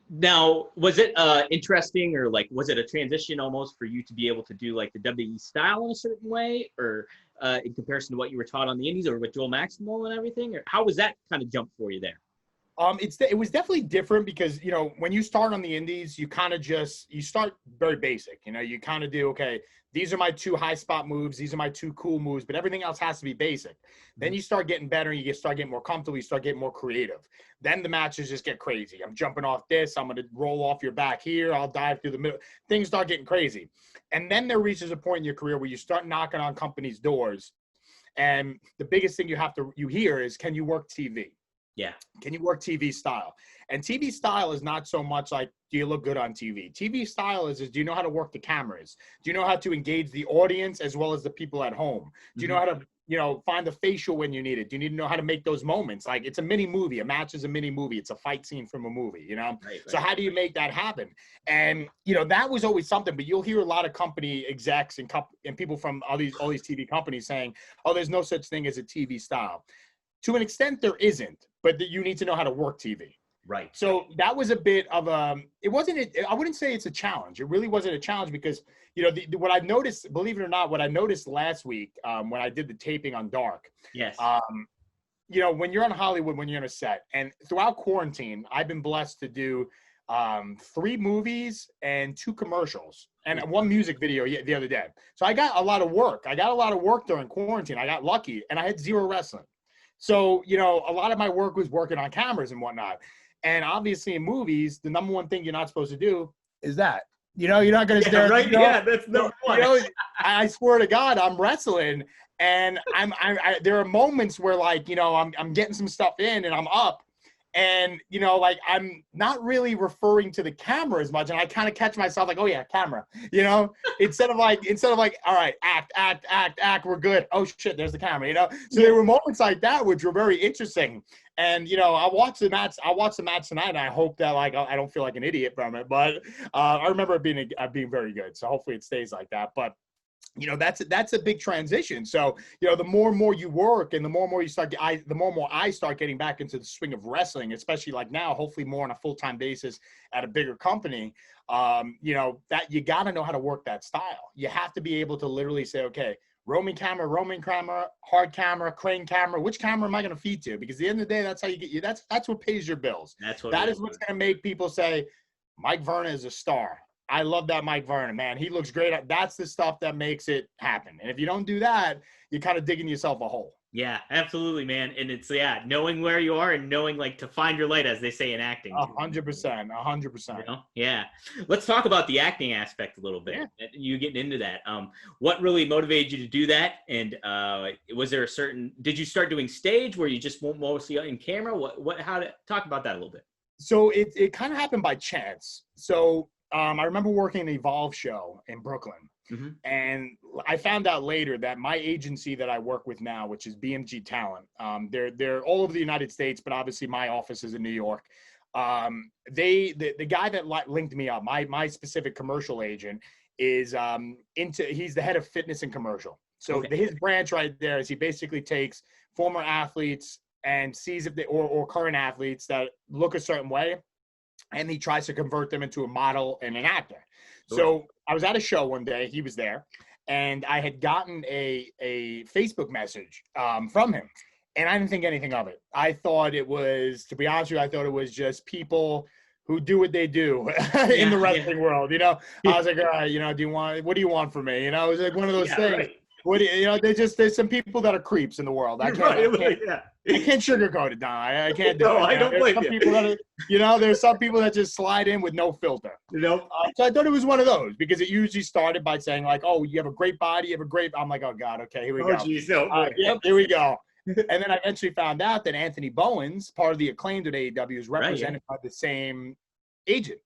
Now, was it interesting, or like was it a transition almost for you to be able to do like the WWE style in a certain way, or in comparison to what you were taught on the Indies or with Joel Maximo and everything, or how was that kind of jump for you there? It was definitely different because, when you start on the Indies, you kind of you start very basic. You kind of do, okay, these are my 2 high spot moves. These are my 2 cool moves, but everything else has to be basic. Then you start getting better. You start getting more comfortable. You start getting more creative. Then the matches just get crazy. I'm jumping off this. I'm going to roll off your back here. I'll dive through the middle. Things start getting crazy. And then there reaches a point in your career where you start knocking on companies' doors. And the biggest thing you hear is, can you work TV? Yeah. Can you work TV style? And TV style is not so much like, do you look good on TV? TV style is do you know how to work the cameras? Do you know how to engage the audience as well as the people at home? Do you know how to, find the facial when you need it? Do you need to know how to make those moments? Like, it's a mini movie. A match is a mini movie. It's a fight scene from a movie, Right. So how do you make that happen? And, that was always something, but you'll hear a lot of company execs and people from all these TV companies saying, oh, there's no such thing as a TV style. To an extent, there isn't, but you need to know how to work TV. Right. So that was a bit of I wouldn't say it's a challenge. It really wasn't a challenge because, what I noticed, believe it or not, what I noticed last week when I did the taping on Dark. Yes. When you're on Hollywood, when you're on a set, and throughout quarantine, I've been blessed to do 3 movies and 2 commercials and 1 music video the other day. So I got a lot of work. During quarantine. I got lucky, and I had 0 wrestling. So, a lot of my work was working on cameras and whatnot. And obviously in movies, the number one thing you're not supposed to do is that. You're not going to stare. Right? Yeah, that's number one. I swear to God, I'm wrestling, and there are moments where, like, I'm getting some stuff in and I'm up, And, you know, like I'm not really referring to the camera as much. And I kind of catch myself like, oh yeah, camera, you know, instead of like, all right, act, we're good. Oh shit, there's the camera, you know? So there were moments like that, which were very interesting. And, you know, I watched the match tonight, and I hope that like, I don't feel like an idiot from it, but I remember it being very good. So hopefully it stays like that. But you know, that's a big transition. So, you know, the more and more you work and the more and more you start, the more and more I start getting back into the swing of wrestling, especially like now, hopefully more on a full-time basis at a bigger company. You know, that you got to know how to work that style. You have to be able to literally say, okay, roaming camera, hard camera, crane camera, which camera am I going to feed to? Because at the end of the day, that's how you get you. That's what pays your bills. That is what's going to make people say, Mike Verna is a star. I love that Mike Verna, man. He looks great. That's the stuff that makes it happen. And if you don't do that, you're kind of digging yourself a hole. Yeah, absolutely, man. And it's, knowing where you are and knowing like to find your light, as they say in acting. 100%. You know? Yeah. Let's talk about the acting aspect a little bit. Yeah. You getting into that. What really motivated you to do that? And was there did you start doing stage where you just mostly in camera? Talk about that a little bit. So it kind of happened by chance. So I remember working an Evolve show in Brooklyn. Mm-hmm. And I found out later that my agency that I work with now, which is BMG Talent, they're all over the United States, but obviously my office is in New York. The guy that linked me up, my specific commercial agent, is he's the head of fitness and commercial. So his branch right there is he basically takes former athletes and sees if they or current athletes that look a certain way, and he tries to convert them into a model and an actor. So I was at a show one day, he was there, and I had gotten a Facebook message from him, and I didn't think anything of it. I thought it was, to be honest with you, I thought it was just people who do what they do in the wrestling world, you know? I was like, all right, you know, what do you want from me? You know, it was like one of those things. Right. What do you know, there's some people that are creeps in the world. I can't sugarcoat it, Don. I can't do it. I don't blame you. People that are, you know, there's some people that just slide in with no filter. You know? So I thought it was one of those, because it usually started by saying like, oh, you have a great body, I'm like, oh God, okay, here we go. Geez, no. Here we go. And then I eventually found out that Anthony Bowens, part of the Acclaimed at AEW, is represented by the same agent.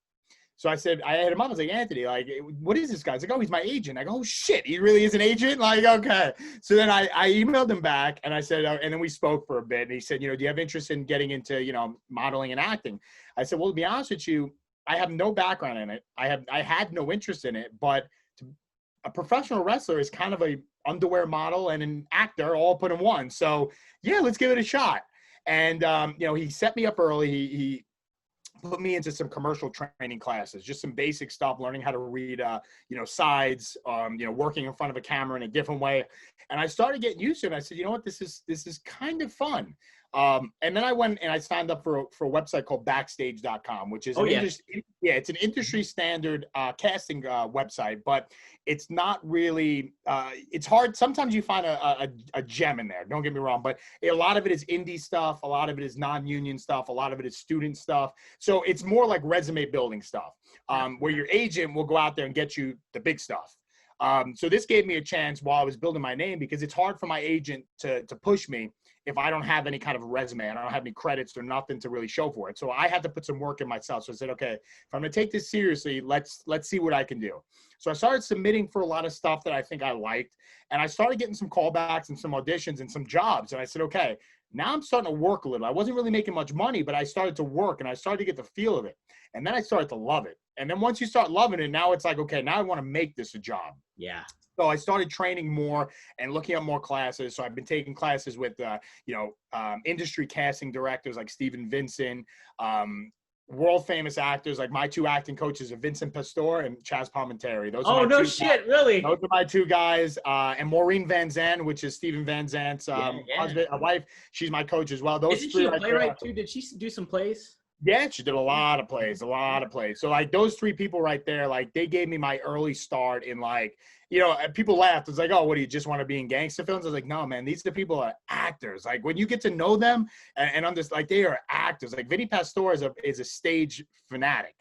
So I said, I had him up. I was like, Anthony, like, what is this guy? He's like, oh, he's my agent. I go, oh shit, he really is an agent? Like, okay. So then I emailed him back, and I said, and then we spoke for a bit, and he said, you know, do you have interest in getting into, you know, modeling and acting? I said, well, to be honest with you, I have no background in it. I had no interest in it, but a professional wrestler is kind of a underwear model and an actor all put in one. So yeah, let's give it a shot. And, you know, he set me up early. He put me into some commercial training classes, just some basic stuff, learning how to read, you know, sides, you know, working in front of a camera in a different way. And I started getting used to it. I said, you know what, this is kind of fun. And then I went and I signed up for a website called backstage.com, which is it's an industry standard casting website, but it's not really, it's hard. Sometimes you find a gem in there, don't get me wrong, but a lot of it is indie stuff. A lot of it is non-union stuff. A lot of it is student stuff. So it's more like resume building stuff, where your agent will go out there and get you the big stuff. So this gave me a chance while I was building my name, because it's hard for my agent to push me if I don't have any kind of resume and I don't have any credits or nothing to really show for it. So I had to put some work in myself. So I said, okay, if I'm going to take this seriously, let's see what I can do. So I started submitting for a lot of stuff that I think I liked, and I started getting some callbacks and some auditions and some jobs. And I said, okay, now I'm starting to work a little. I wasn't really making much money, but I started to work and I started to get the feel of it. And then I started to love it. And then once you start loving it, now it's like, okay, now I want to make this a job. Yeah. So I started training more and looking at more classes. So I've been taking classes with, industry casting directors like Steven Vincent, world famous actors. Like my two acting coaches are Vincent Pastore and Chaz Palminteri. Those are really? Those are my two guys. And Maureen Van Zandt, which is Steven Van Zandt's husband, wife. She's my coach as well. Isn't she a playwright too? Did she do some plays? Yeah, she did a lot of plays. So like those three people right there, like they gave me my early start in like, you know, people laughed. It's like, oh, what do you just want to be in gangster films? I was like, no, man, these are people are actors. Like when you get to know them and understand, like they are actors. Like Vinny Pastore is a stage fanatic.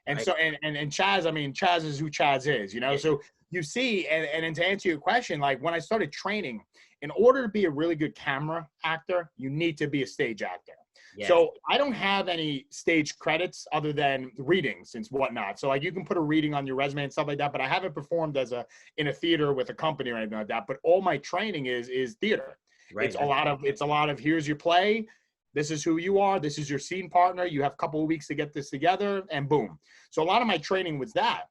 And right. So, and Chaz, I mean, Chaz is who Chaz is, you know? So you see, and to answer your question, like when I started training, in order to be a really good camera actor, you need to be a stage actor. Yeah. So I don't have any stage credits other than readings and whatnot. So like you can put a reading on your resume and stuff like that, but I haven't performed in a theater with a company or anything like that. But all my training is theater. Right. It's a lot of here's your play. This is who you are. This is your scene partner. You have a couple of weeks to get this together, and boom. So a lot of my training was that,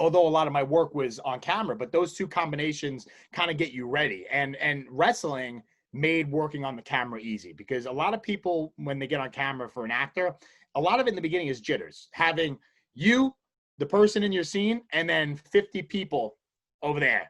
although a lot of my work was on camera, but those two combinations kind of get you ready. And wrestling made working on the camera easy, because a lot of people, when they get on camera for an actor, a lot of it in the beginning is jitters. Having you, the person in your scene, and then 50 people over there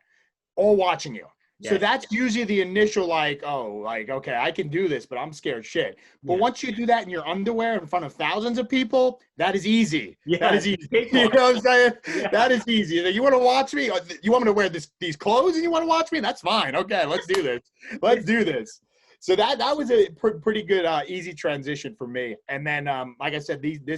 all watching you. So that's usually the initial, like, oh, like, okay, I can do this, but I'm scared shit. But once you do that in your underwear in front of thousands of people, that is easy. Yeah, that is easy. You know what I'm saying? Yeah. That is easy. You want to watch me? You want me to wear these clothes and you want to watch me? That's fine. Okay, let's do this. Let's do this. So that was a pretty good, easy transition for me. And then, like I said, the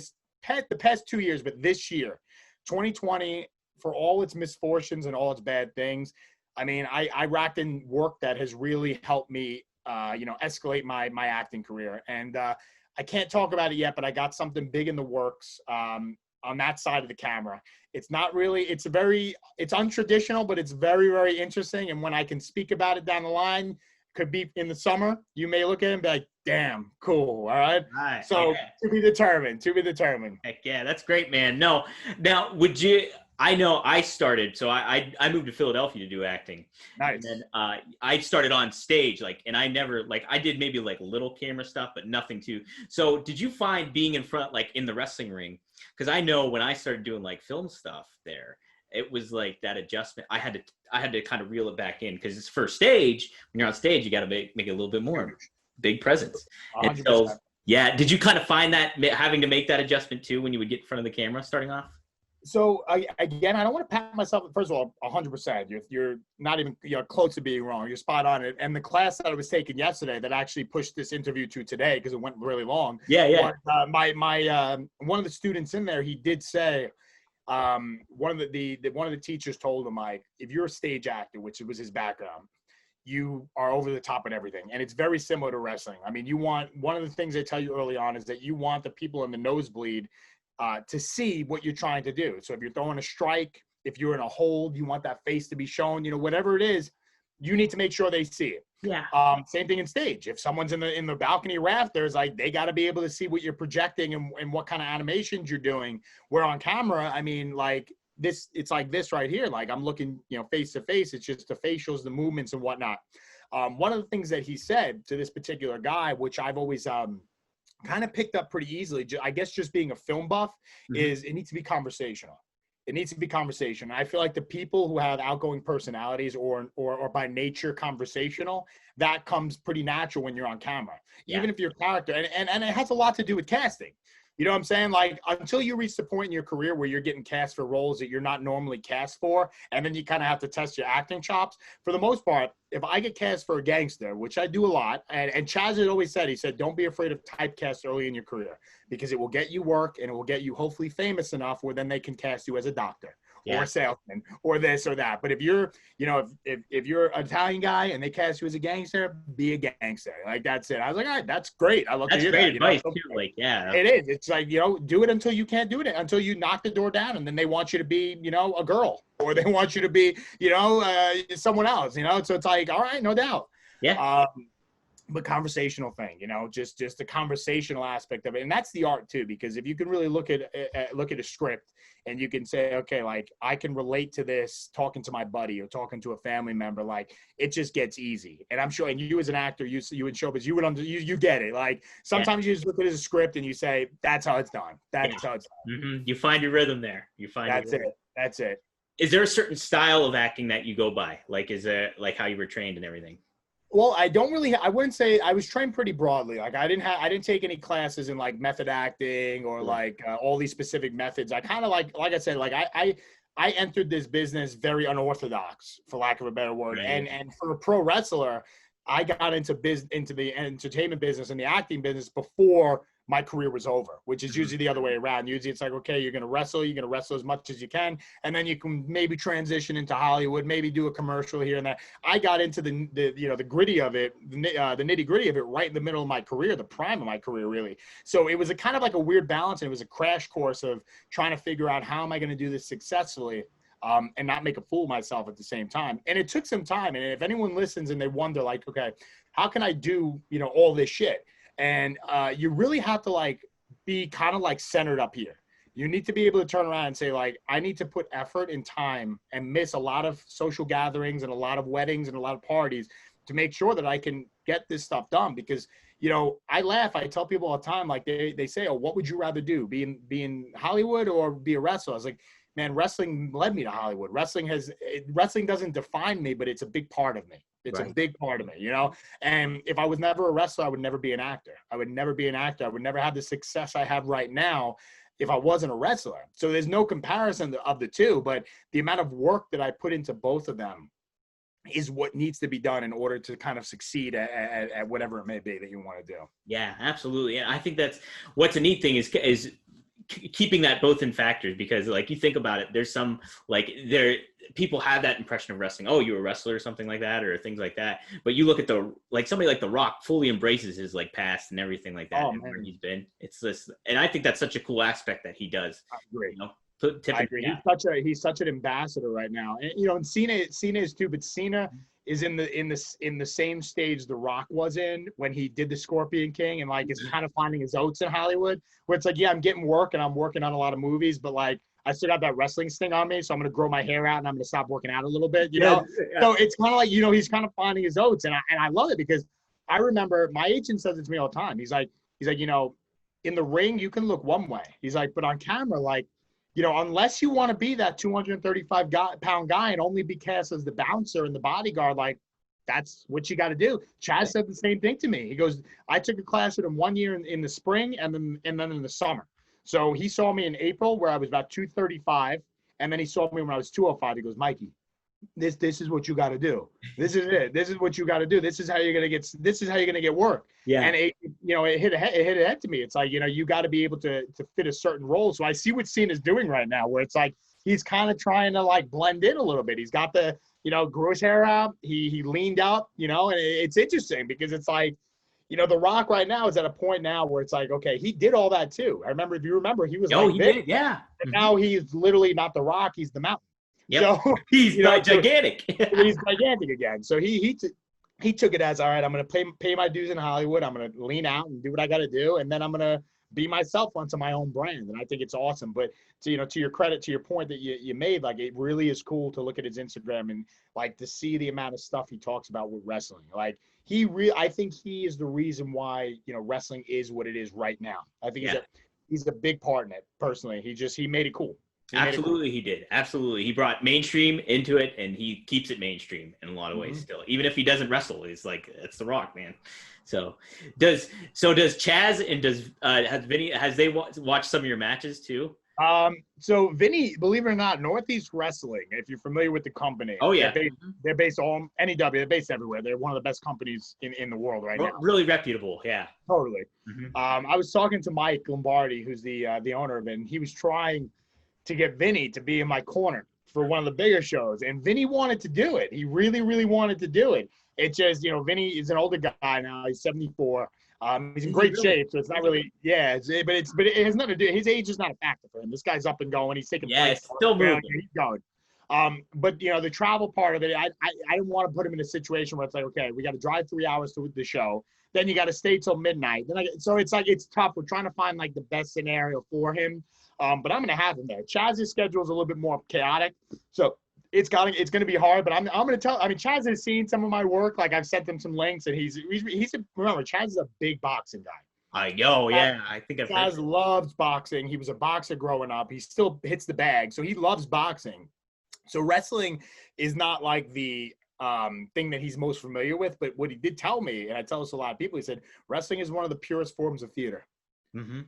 past 2 years, but this year, 2020, for all its misfortunes and all its bad things, I mean, I racked in work that has really helped me, escalate my acting career. And I can't talk about it yet, but I got something big in the works on that side of the camera. It's not really, it's untraditional, but it's very, very interesting. And when I can speak about it down the line, could be in the summer, you may look at it and be like, damn, cool. All right. So to be determined. Heck yeah, that's great, man. No, now I know I started, so I moved to Philadelphia to do acting. Nice. And then I started on stage, and I never, I did maybe little camera stuff, but nothing too. So did you find being in front, in the wrestling ring? Because I know when I started doing film stuff there, it was that adjustment. I had to kind of reel it back in, because it's for stage. When you're on stage, you got to make it a little bit more big presence. 100%. And so, yeah, did you kind of find that having to make that adjustment too when you would get in front of the camera starting off? So I don't want to pat myself. First of all, 100%. You're not even close to being wrong. You're spot on it. And the class that I was taking yesterday, that actually pushed this interview to today because it went really long. Yeah. Was, one of the students in there, he did say, one of the teachers told him, like, if you're a stage actor, which was his background, you are over the top at everything. And it's very similar to wrestling. I mean, one of the things they tell you early on is that you want the people in the nosebleed to see what you're trying to do. So if you're throwing a strike, if you're in a hold, you want that face to be shown, whatever it is, you need to make sure they see it. Yeah. Same thing in stage. If someone's in the balcony rafters, they got to be able to see what you're projecting and what kind of animations you're doing. Where on camera, I mean, this, it's like this right here. I'm looking, face to face. It's just the facials, the movements and whatnot. One of the things that he said to this particular guy, which I've always, kind of picked up pretty easily, I guess just being a film buff, is it needs to be conversational. It needs to be conversation. I feel like the people who have outgoing personalities or by nature conversational, that comes pretty natural when you're on camera, even if your character, and it has a lot to do with casting. You know what I'm saying? Until you reach the point in your career where you're getting cast for roles that you're not normally cast for, and then you kind of have to test your acting chops. For the most part, if I get cast for a gangster, which I do a lot, and Chaz had always said, he said, don't be afraid of typecast early in your career, because it will get you work and it will get you hopefully famous enough where then they can cast you as a doctor. Or a salesman, or this or that. But if you're, if you're an Italian guy and they cast you as a gangster, be a gangster. That's it. I was like, all right, that's great. I love to hear that. That's great advice too. It is. It's do it until you can't do it, until you knock the door down, and then they want you to be, a girl, or they want you to be, someone else. So it's all right, no doubt. Yeah. But conversational thing, just the conversational aspect of it. And that's the art too, because if you can really look at a script and you can say, okay, I can relate to this talking to my buddy or talking to a family member, it just gets easy. And I'm sure, and you as an actor, you in showbiz, you get it. Sometimes you just look at it as a script and you say, that's how it's done. That's how it's done. Mm-hmm. You find your rhythm there. That's it. Is there a certain style of acting that you go by? Is it how you were trained and everything? Well, I wouldn't say I was trained pretty broadly. I didn't take any classes in method acting or all these specific methods. I kind of like I said, I entered this business very unorthodox, for lack of a better word. Right. And for a pro wrestler, I got into the entertainment business and the acting business before my career was over, which is usually the other way around. Usually it's like, okay, you're going to wrestle as much as you can, and then you can maybe transition into Hollywood, maybe do a commercial here and there. I got into the gritty of it, the nitty gritty of it right in the middle of my career, the prime of my career, really. So it was a kind of like a weird balance, and it was a crash course of trying to figure out how am I going to do this successfully. And not make a fool of myself at the same time. And it took some time. And if anyone listens and they wonder, like, okay, how can I do, all this shit? And you really have to, like, be kind of, like, centered up here. You need to be able to turn around and say, like, I need to put effort and time and miss a lot of social gatherings and a lot of weddings and a lot of parties to make sure that I can get this stuff done. Because, I laugh. I tell people all the time, like, they say, oh, what would you rather do? Be in Hollywood or be a wrestler? I was like, man, wrestling led me to Hollywood. Wrestling doesn't define me, but it's a big part of me. It's right. a big part of me, And if I was never a wrestler, I would never be an actor. I would never be an actor. I would never have the success I have right now if I wasn't a wrestler. So there's no comparison of the two, but the amount of work that I put into both of them is what needs to be done in order to kind of succeed at whatever it may be that you want to do. Yeah, absolutely. And I think that's what's a neat thing is keeping that both in factors, because like you think about it, there's some people have that impression of wrestling. Oh, you're a wrestler or something like that, or things like that. But you look at somebody like The Rock fully embraces his like past and everything like that, and where he's been. It's this, and I think that's such a cool aspect that he does. I agree. I agree. He's such an ambassador right now, and and Cena is too. But Cena is in the same stage The Rock was in when he did the Scorpion King, and like is kind of finding his oats in Hollywood, where it's like, yeah, I'm getting work and I'm working on a lot of movies, but like I still got that wrestling sting on me, so I'm gonna grow my hair out and I'm gonna stop working out a little bit, Yeah. So it's kind of like he's kind of finding his oats, and I love it because I remember my agent says it to me all the time. He's like in the ring you can look one way. He's like, but on camera, like. Unless you want to be that 235-pound guy and only be cast as the bouncer and the bodyguard, like that's what you got to do. Chaz said the same thing to me. He goes, I took a class with him 1 year in the spring and then in the summer. So he saw me in April where I was about 235, and then he saw me when I was 205. He goes, Mikey, this is what you got to do. This is it. This is what you got to do. This is how you're gonna get work. Yeah. And it hit a head to me. It's like, you got to be able to fit a certain role. So I see what Cena's doing right now, where it's like he's kind of trying to like blend in a little bit. He's got the grew his hair out. He leaned out. And it's interesting because it's like, The Rock right now is at a point now where it's like, okay, he did all that too. If you remember, he was he did, yeah. And now he's literally not The Rock. He's the Mountain. Yep. So he's gigantic. He's gigantic again. So he took it as, all right, I'm going to pay my dues in Hollywood. I'm going to lean out and do what I got to do, and then I'm going to be myself onto my own brand. And I think it's awesome. But to your credit, to your point that you made, like it really is cool to look at his Instagram and like to see the amount of stuff he talks about with wrestling. Like I think he is the reason why wrestling is what it is right now. I think he's a big part in it. Personally, he made it cool. Absolutely, he did. Absolutely, he brought mainstream into it, and he keeps it mainstream in a lot of ways still. Even if he doesn't wrestle, he's like, it's The Rock, man. So does Chaz and has they watched some of your matches too? So Vinny, believe it or not, Northeast Wrestling, if you're familiar with the company. Oh yeah, they're based on NEW. They're based everywhere. They're one of the best companies in the world right now. Really reputable, yeah. Totally. I was talking to Mike Lombardi, who's the owner of it, and he was trying to get Vinny to be in my corner for one of the bigger shows. And Vinny wanted to do it. He really, really wanted to do it. It's just, Vinny is an older guy now. He's 74. He's in great shape, so it's not really, but it has nothing to do. His age is not a factor for him. This guy's up and going. He's taking it's still moving. He's going. But the travel part of it, I didn't want to put him in a situation where it's like, okay, we got to drive 3 hours to the show. Then you got to stay till midnight. So it's like, it's tough. We're trying to find like the best scenario for him. But I'm going to have him there. Chaz's schedule is a little bit more chaotic, so it's going to be hard. But I'm going to tell. I mean, Chaz has seen some of my work. Like I've sent him some links, and remember, Chaz is a big boxing guy. I know, yeah. I think Chaz loves boxing. He was a boxer growing up. He still hits the bag, so he loves boxing. So wrestling is not like the thing that he's most familiar with. But what he did tell me, and I tell this to a lot of people, he said wrestling is one of the purest forms of theater.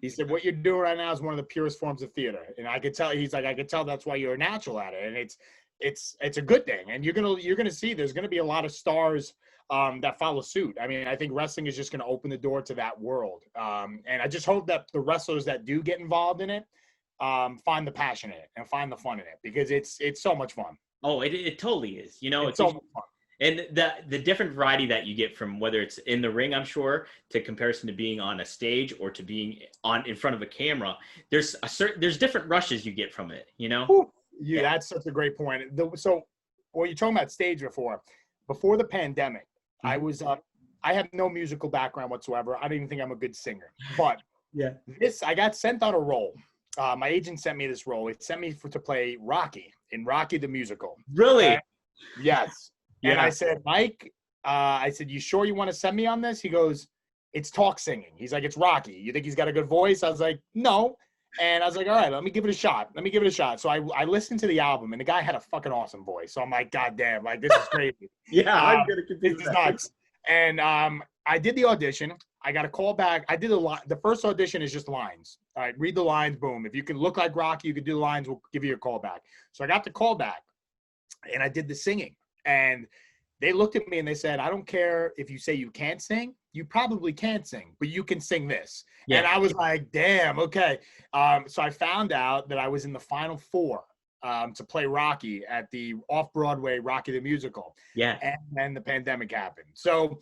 He said, what you're doing right now is one of the purest forms of theater. And I could tell, he's like, I could tell that's why you're a natural at it. And it's a good thing. And you're gonna see there's gonna be a lot of stars that follow suit. I mean, I think wrestling is just gonna open the door to that world. And I just hope that the wrestlers that do get involved in it find the passion in it and find the fun in it, because it's so much fun. Oh, it totally is. You know, It's so much fun. and the different variety that you get from whether it's in the ring, I'm sure, to comparison to being on a stage or to being in front of a camera, there's different rushes you get from it, you know? Ooh, yeah, that's such a great point. So, well, you're talking about stage before the pandemic, I have no musical background whatsoever. I don't even think I'm a good singer, but yeah, I got sent on a role. My agent sent me this role. It sent me to play Rocky in Rocky the Musical. Really? And, yes. Yeah. And I said, Mike, I said, you sure you want to send me on this? He goes, it's talk singing. He's like, it's Rocky. You think he's got a good voice? I was like, no. And I was like, all right, let me give it a shot. So I listened to the album, and the guy had a fucking awesome voice. So I'm like, God damn, like, this is crazy. Yeah, I'm going to continue. This is nuts. And I did the audition. I got a call back. I did the first audition is just lines. All right, read the lines, boom. If you can look like Rocky, you can do the lines, we'll give you a call back. So I got the call back, and I did the singing. And they looked at me and they said, I don't care if you say you can't sing. You probably can't sing, but you can sing this. Yeah. And I was like, damn, okay. So I found out that I was in the final four to play Rocky at the off-Broadway Rocky the Musical. Yeah. And then the pandemic happened. So,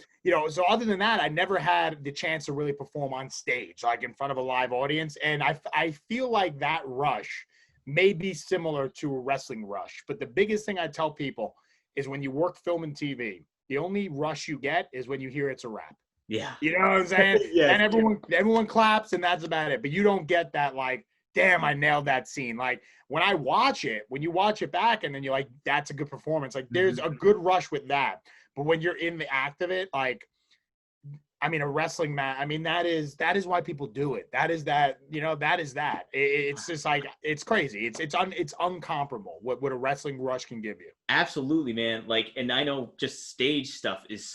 so other than that, I never had the chance to really perform on stage, like in front of a live audience. And I feel like that rush may be similar to a wrestling rush. But the biggest thing I tell people is when you work film and TV, the only rush you get is when you hear it's a wrap. Yeah. You know what I'm saying? Yes. And everyone claps, and that's about it. But you don't get that, like, damn, I nailed that scene. Like, when you watch it back, and then you're like, that's a good performance. Like, there's a good rush with that. But when you're in the act of it, like, I mean, a wrestling match, I mean, that is why people do it. That is that. It's just like, it's crazy. It's uncomparable what a wrestling rush can give you. Absolutely, man. Like, and I know just stage stuff is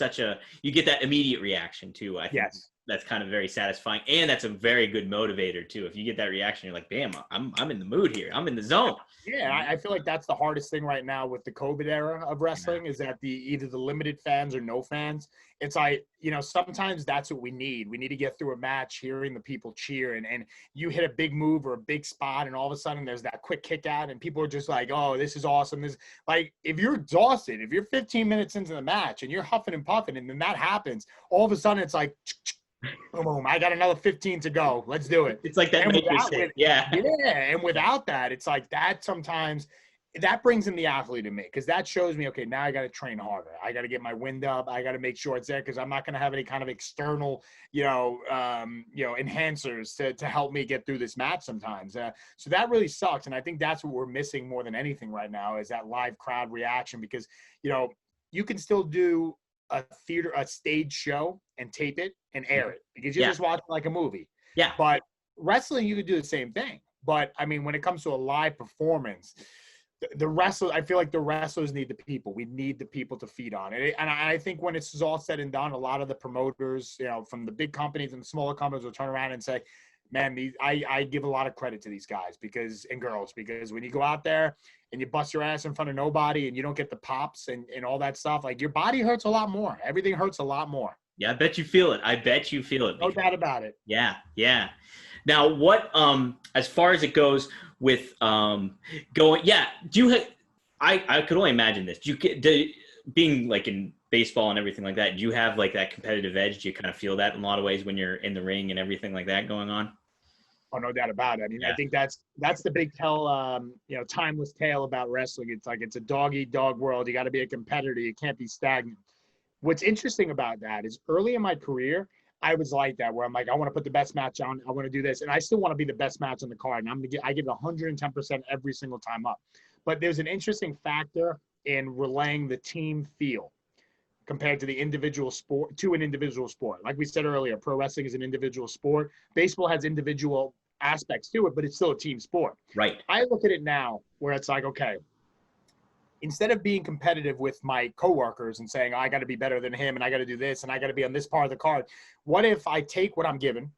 you get that immediate reaction too. I think yes. That's kind of very satisfying. And that's a very good motivator too. If you get that reaction, you're like, damn, I'm in the mood here. I'm in the zone. Yeah, I feel like that's the hardest thing right now with the COVID era of wrestling is that either the limited fans or no fans. It's like, sometimes that's what we need. We need to get through a match, hearing the people cheer, and you hit a big move or a big spot, and all of a sudden there's that quick kick out, and people are just like, oh, this is awesome. This, like, if you're exhausted, if you're 15 minutes into the match and you're huffing and puffing, and then that happens, all of a sudden it's like, boom, I got another 15 to go. Let's do it. It's like that. Yeah. And without that, it's like that sometimes that brings in the athlete in me, because that shows me, okay, now I got to train harder. I got to get my wind up. I got to make sure it's there, because I'm not going to have any kind of external, enhancers to help me get through this match sometimes. So that really sucks. And I think that's what we're missing more than anything right now is that live crowd reaction, because, you can still do a stage show and tape it and air it, because you're just watching like a movie. Yeah. But wrestling, you could do the same thing. But I mean, when it comes to a live performance, I feel like the wrestlers need the people. We need the people to feed on it. And I think when it's all said and done, a lot of the promoters, from the big companies and the smaller companies will turn around and say, man, I give a lot of credit to these guys and girls, because when you go out there and you bust your ass in front of nobody and you don't get the pops and all that stuff, like, your body hurts a lot more. Everything hurts a lot more. Yeah, I bet you feel it. No doubt about it. Yeah. Now, what as far as it goes with do you I could only imagine this. Being like in baseball and everything like that, do you have like that competitive edge? Do you kind of feel that in a lot of ways when you're in the ring and everything like that going on? Oh, no doubt about it. I mean, I think that's the big timeless tale about wrestling. It's like, it's a dog-eat-dog world. You got to be a competitor. You can't be stagnant. What's interesting about that is early in my career, I was like that, where I'm like, I want to put the best match on. I want to do this. And I still want to be the best match on the card. And I give 110% every single time up. But there's an interesting factor in relaying the team feel compared to an individual sport. Like we said earlier, pro wrestling is an individual sport. Baseball has individual aspects to it, but it's still a team sport. Right. I look at it now where it's like, okay, instead of being competitive with my coworkers and saying, oh, I got to be better than him and I got to do this and I got to be on this part of the card, what if I take what I'm given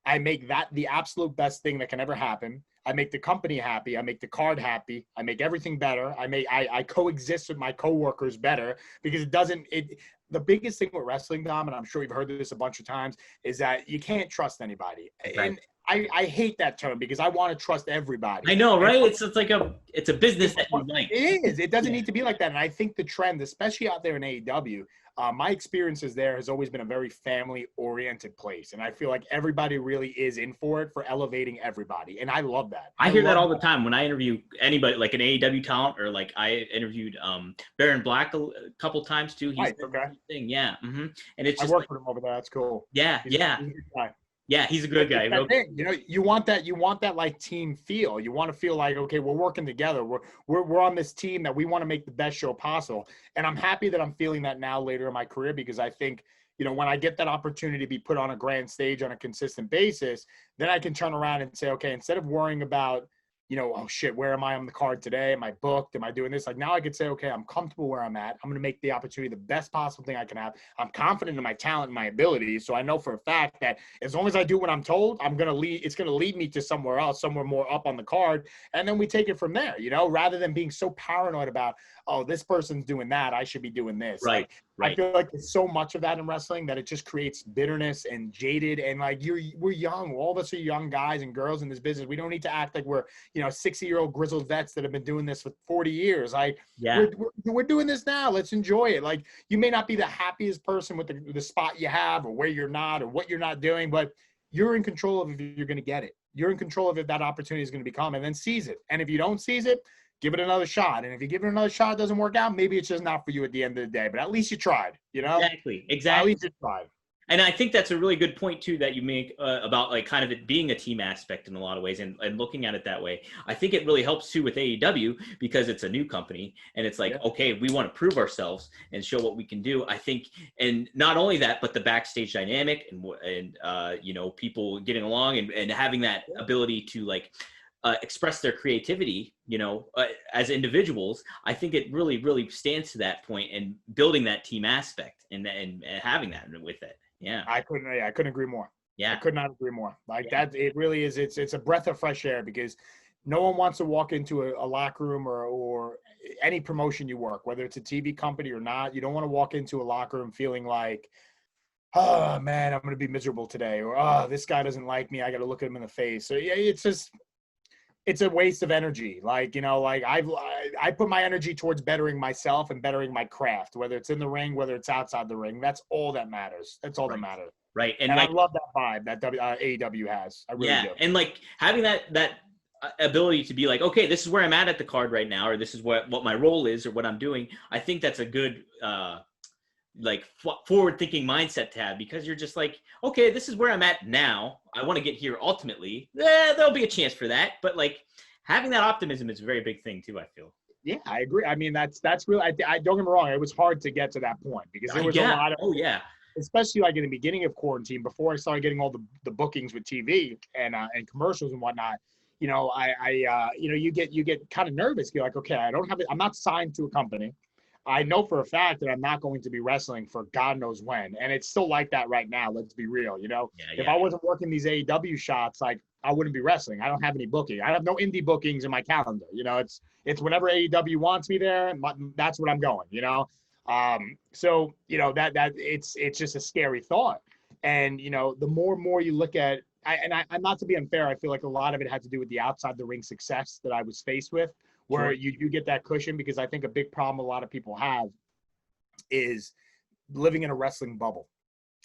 I make that the absolute best thing that can ever happen. I make the company happy. I make the card happy. I make everything better. I coexist with my coworkers better because the biggest thing with wrestling, Dom, and I'm sure you've heard this a bunch of times, is that you can't trust anybody. Right. And I hate that term because I want to trust everybody. I know, right? It's a business that you like. It is. It doesn't need to be like that. And I think the trend, especially out there in AEW, my experiences there has always been a very family-oriented place. And I feel like everybody really is in for it, for elevating everybody. And I love that. I hear that all the time when I interview anybody, like an AEW talent, or like I interviewed Baron Black a couple times too. He's okay. Thing. Yeah. Mm-hmm. And it's just I worked with him over there. That's cool. Yeah. He's a good guy. Yeah, he's a good guy. You know, you want that like team feel. You want to feel like, okay, we're working together. We're on this team that we want to make the best show possible. And I'm happy that I'm feeling that now later in my career, because I think, you know, when I get that opportunity to be put on a grand stage on a consistent basis, then I can turn around and say, okay, instead of worrying about, you know, oh shit, where am I on the card today? Am I booked? Am I doing this? Like now I could say, okay, I'm comfortable where I'm at. I'm going to make the opportunity the best possible thing I can have. I'm confident in my talent and my abilities. So I know for a fact that as long as I do what I'm told, it's going to lead me to somewhere else, somewhere more up on the card. And then we take it from there, you know, rather than being so paranoid about, oh, this person's doing that, I should be doing this. Right. I feel like there's so much of that in wrestling that it just creates bitterness and jaded. And like we're young. All of us are young guys and girls in this business. We don't need to act like we're, you know, 60-year-old grizzled vets that have been doing this for 40 years. Like we're doing this now. Let's enjoy it. Like you may not be the happiest person with the spot you have or where you're not or what you're not doing, but you're in control of if you're going to get it. You're in control of if that opportunity is going to become, and then seize it. And if you don't seize it, give it another shot. And if you give it another shot, it doesn't work out, maybe it's just not for you at the end of the day. But at least you tried, you know? Exactly. At least you tried. And I think that's a really good point, too, that you make about like kind of it being a team aspect in a lot of ways and looking at it that way. I think it really helps, too, with AEW because it's a new company. And it's like, okay, we want to prove ourselves and show what we can do. I think, and not only that, but the backstage dynamic and you know, people getting along and having that ability to like, express their creativity, you know, as individuals. I think it really, really stands to that point and building that team aspect and having that with it. Yeah. I couldn't agree more. Yeah. I could not agree more. Like that, it really is. It's a breath of fresh air because no one wants to walk into a locker room or any promotion you work, whether it's a TV company or not. You don't want to walk into a locker room feeling like, oh man, I'm going to be miserable today. Or, oh, this guy doesn't like me. I got to look at him in the face. So yeah, it's a waste of energy. Like, you know, like I put my energy towards bettering myself and bettering my craft, whether it's in the ring, whether it's outside the ring. That's all that matters. That's all that matters. Right. And like, I love that vibe that AEW has. I really do. And like having that ability to be like, okay, this is where I'm at the card right now, or this is what my role is or what I'm doing. I think that's a good, like forward-thinking mindset to have, because you're just like, okay, this is where I'm at now. I want to get here ultimately. There'll be a chance for that, but like having that optimism is a very big thing too, I feel. Yeah, I agree. I mean, that's really. I don't get me wrong. It was hard to get to that point because there was a lot of. Oh yeah. Especially like in the beginning of quarantine, before I started getting all the bookings with TV and commercials and whatnot. You know, you know, you get kind of nervous. You're like, okay, I'm not signed to a company. I know for a fact that I'm not going to be wrestling for God knows when. And it's still like that right now. Let's be real. You know, if I wasn't working these AEW shots, like I wouldn't be wrestling. I don't have any booking. I have no indie bookings in my calendar. You know, it's whenever AEW wants me there, that's what I'm going, you know? So, you know, that it's just a scary thought. And, you know, the more and more you look at, I'm not to be unfair, I feel like a lot of it had to do with the outside the ring success that I was faced with, where you do get that cushion, because I think a big problem a lot of people have is living in a wrestling bubble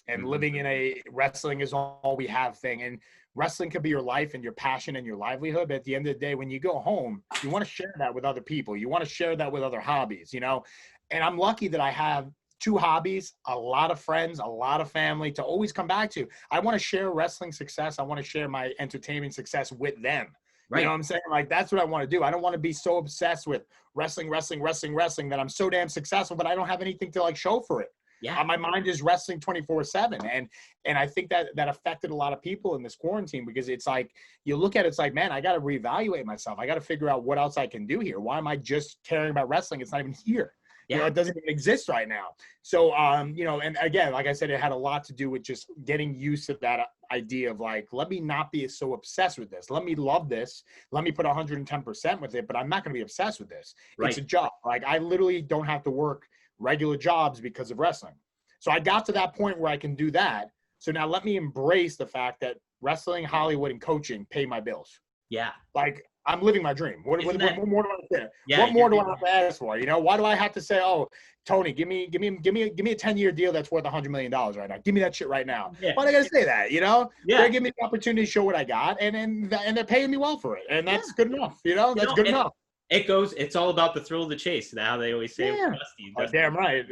and living in a wrestling is all we have thing. And wrestling could be your life and your passion and your livelihood. But at the end of the day, when you go home, you want to share that with other people. You want to share that with other hobbies, you know? And I'm lucky that I have 2 hobbies, a lot of friends, a lot of family to always come back to. I want to share wrestling success. I want to share my entertainment success with them. Right. You know what I'm saying? Like, that's what I want to do. I don't want to be so obsessed with wrestling that I'm so damn successful, but I don't have anything to like show for it. Yeah. My mind is wrestling 24/7. And I think that affected a lot of people in this quarantine, because it's like, you look at it, it's like, man, I got to reevaluate myself. I got to figure out what else I can do here. Why am I just caring about wrestling? It's not even here. You know, it doesn't even exist right now. So, you know, and again, like I said, it had a lot to do with just getting used to that idea of like, let me not be so obsessed with this. Let me love this. Let me put 110% with it, but I'm not going to be obsessed with this. Right. It's a job. Like, I literally don't have to work regular jobs because of wrestling. So I got to that point where I can do that. So now let me embrace the fact that wrestling, Hollywood, and coaching pay my bills. Yeah. Like, I'm living my dream. What more do I say? Yeah, What more do I have to ask for? You know, why do I have to say, oh, Tony, give me a 10-year deal that's worth $100 million right now. Give me that shit right now. Yeah. Why do I gotta say that? You know, Yeah. They're giving me the opportunity to show what I got, and they're paying me well for it, and that's good enough. You know, that's good enough. It's all about the thrill of the chase. How they always say. Yeah. Dusty. Damn right.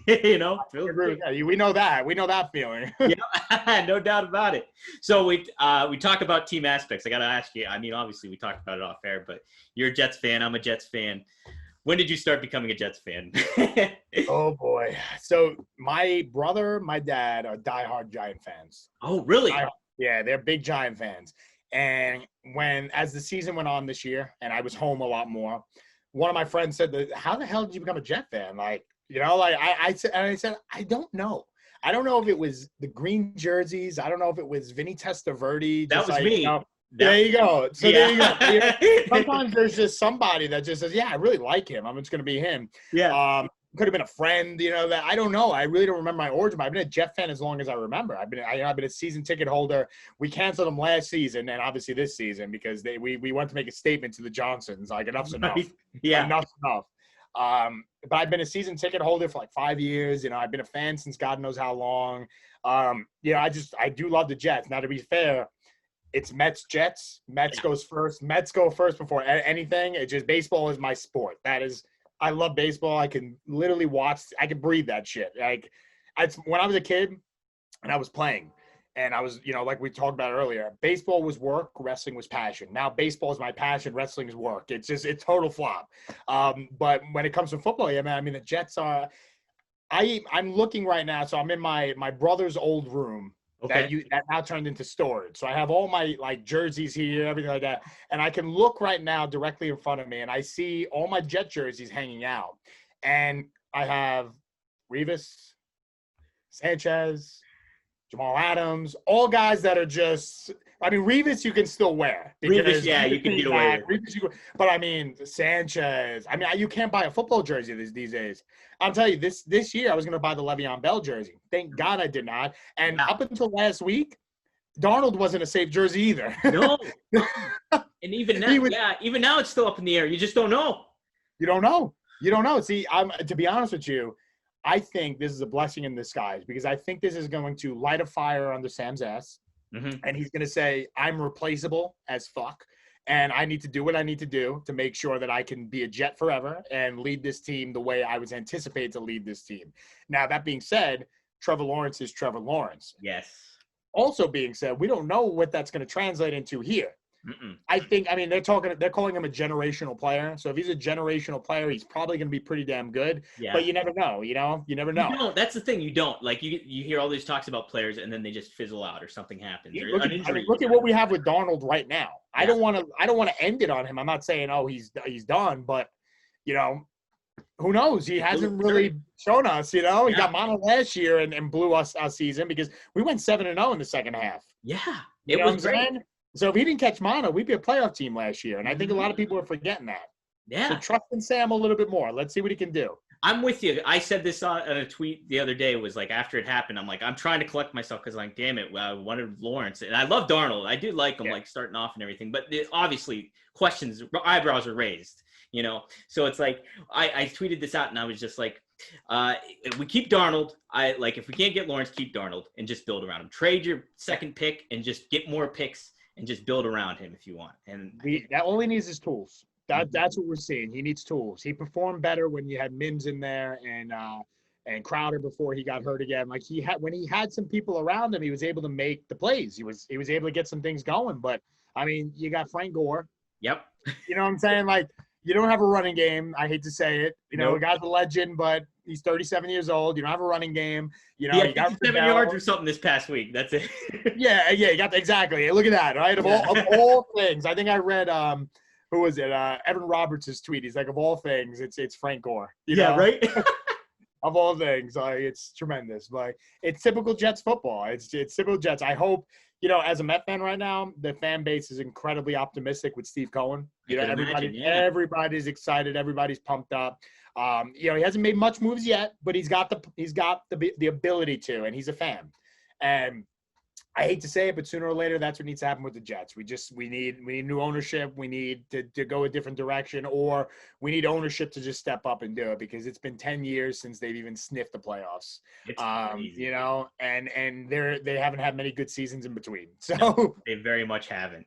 You know, we know that. We know that feeling. Yeah, no doubt about it. So we talk about team aspects. I got to ask you. I mean, obviously we talked about it off air, but you're a Jets fan. I'm a Jets fan. When did you start becoming a Jets fan? Oh boy. So my brother, my dad are diehard Giant fans. Oh, really? Yeah, they're big Giant fans. And as the season went on this year, and I was home a lot more, one of my friends said, "How the hell did you become a Jet fan?" Like, you know, like I said, I don't know. I don't know if it was the green jerseys. I don't know if it was Vinny Testaverde. That was me. You know, there you go. So there you go. Sometimes there's just somebody that just says, "Yeah, I really like him. I'm just going to be him." Yeah. Could have been a friend, you know, that I don't know. I really don't remember my origin, but I've been a Jet fan as long as I remember. I've been a season ticket holder. We canceled them last season and obviously this season because we wanted to make a statement to the Johnsons, like enough's enough. Yeah. Enough's enough. But I've been a season ticket holder for like 5 years. You know, I've been a fan since God knows how long. You know, I do love the Jets. Now, to be fair, it's Mets, Jets. Mets goes first. Mets go first before anything. It's just baseball is my sport. I love baseball. I can literally watch. I can breathe that shit. Like, when I was a kid and I was playing, and I was, you know, like we talked about earlier, baseball was work, wrestling was passion. Now baseball is my passion, wrestling is work. It's total flop. But when it comes to football, yeah, man. I mean, the Jets are. I'm looking right now, so I'm in my brother's old room. Okay. That now turned into storage. So I have all my like jerseys here, everything like that. And I can look right now directly in front of me and I see all my Jet jerseys hanging out. And I have Rivas, Sanchez, Jamal Adams, all guys that are just I mean, Rivas you can still wear. Rivas, yeah, you can get away with it. But I mean, Sanchez. I mean, you can't buy a football jersey these days. I'll tell you, this year I was going to buy the Le'Veon Bell jersey. Thank God I did not. And up until last week, Darnold wasn't a safe jersey either. No. And even now, even now it's still up in the air. You just don't know. You don't know. You don't know. See, to be honest with you, I think this is a blessing in disguise because I think this is going to light a fire under Sam's ass. Mm-hmm. And he's going to say, I'm replaceable as fuck. And I need to do what I need to do to make sure that I can be a Jet forever and lead this team the way I was anticipated to lead this team. Now, that being said, Trevor Lawrence is Trevor Lawrence. Yes. Also being said, we don't know what that's going to translate into here. Mm-mm. They're calling him a generational player. So if he's a generational player, he's probably going to be pretty damn good. Yeah. But you never know, you never know. No, that's the thing. You don't. Like, you hear all these talks about players and then they just fizzle out or something happens. Look at what we have with Darnold right now. Yeah. I don't want to end it on him. I'm not saying, he's done, but, who knows? He hasn't really shown us, He got mono last year and blew us our season because we went 7-0 in the second half. Yeah. It was great. So if he didn't catch mono, we'd be a playoff team last year. And I think a lot of people are forgetting that. Yeah. So trust in Sam a little bit more. Let's see what he can do. I'm with you. I said this on a tweet the other day. It was like after it happened, I'm like, I'm trying to collect myself because like, damn it, I wanted Lawrence. And I love Darnold. I do like him, like starting off and everything. But obviously eyebrows are raised, So it's like I tweeted this out and I was just like, if we keep Darnold, if we can't get Lawrence, keep Darnold and just build around him. Trade your second pick and just get more picks. And just build around him if you want. And that all he needs is tools. That's what we're seeing. He needs tools. He performed better when you had Mims in there and Crowder before he got hurt again. Like when he had some people around him, he was able to make the plays. He was able to get some things going. But I mean, you got Frank Gore. Yep. You know what I'm saying? Like you don't have a running game. I hate to say it. The guy's a legend, but he's 37 years old. You don't have a running game. You got 7 yards or something this past week. That's it. yeah, you got exactly. Look at that, right? Of all things, I think I read who was it? Evan Roberts' tweet. He's like, of all things, it's Frank Gore. You Yeah, know? right. Of all things, it's tremendous. But it's typical Jets football. It's typical Jets. I hope, as a Met fan right now, the fan base is incredibly optimistic with Steve Cohen. Everybody's excited. Everybody's pumped up. He hasn't made much moves yet, but he's got the ability to, and he's a fan. And I hate to say it, but sooner or later, that's what needs to happen with the Jets. We need new ownership. We need to go a different direction, or we need ownership to just step up and do it, because it's been 10 years since they've even sniffed the playoffs. And they haven't had many good seasons in between. So no, they very much haven't.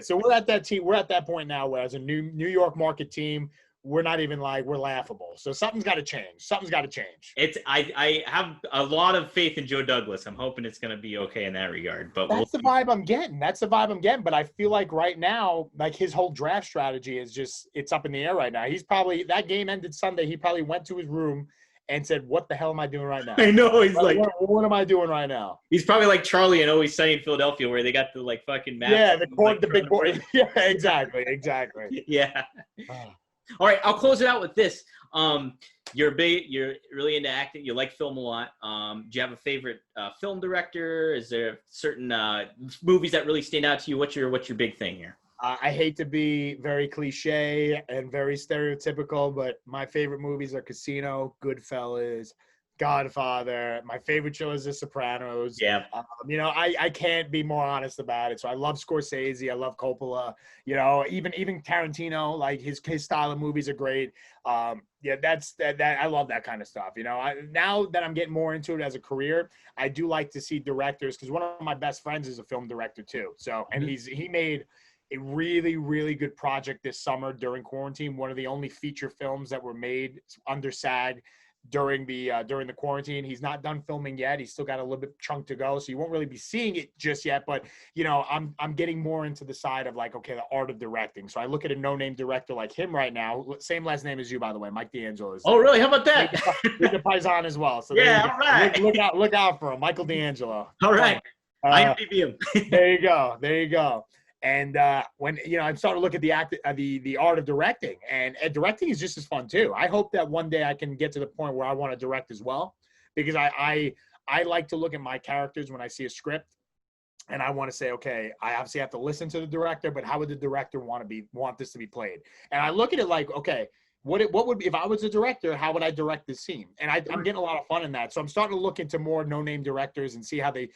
So we're at that point now where, as a New York market team, we're not even we're laughable. So something's got to change. I have a lot of faith in Joe Douglas. I'm hoping it's going to be okay in that regard. But that's the vibe I'm getting. But I feel like right now, his whole draft strategy is it's up in the air right now. He's probably, that game ended Sunday, he probably went to his room and said, what the hell am I doing right now? I know. He's what am I doing right now? He's probably like Charlie in Always Sunny in Philadelphia, where they got the fucking map. Yeah, the big boy. Yeah, exactly. Yeah. All right, I'll close it out with this. You're really into acting. You like film a lot. Do you have a favorite film director? Is there certain movies that really stand out to you? What's your big thing here? I hate to be very cliche and very stereotypical, but my favorite movies are Casino, Goodfellas, Godfather. My favorite show is The Sopranos. Yeah. I can't be more honest about it. So I love Scorsese. I love Coppola. Even Tarantino. His style of movies are great. That's that. I love that kind of stuff. Now that I'm getting more into it as a career, I do like to see directors, because one of my best friends is a film director too. So, and he made a really, really good project this summer during quarantine. One of the only feature films that were made under SAG during the quarantine. He's not done filming yet. He's still got a little bit chunk to go, so you won't really be seeing it just yet. But I'm getting more into the side of the art of directing. So I look at a no-name director like him right now. Same last name as you, by the way, Mike DeAngelo. Oh, really? How about that? He's a Paisan as well. So yeah, all right. Look out for him, Michael DeAngelo. All right. IMDb him. There you go. And when I'm starting to look at the art of directing, and directing is just as fun too. I hope that one day I can get to the point where I want to direct as well, because I like to look at my characters when I see a script, and I want to say, okay, I obviously have to listen to the director, but how would the director want this to be played? And I look at it like, okay, what would, if I was a director, how would I direct this scene? And I'm getting a lot of fun in that. So I'm starting to look into more no-name directors and see how they,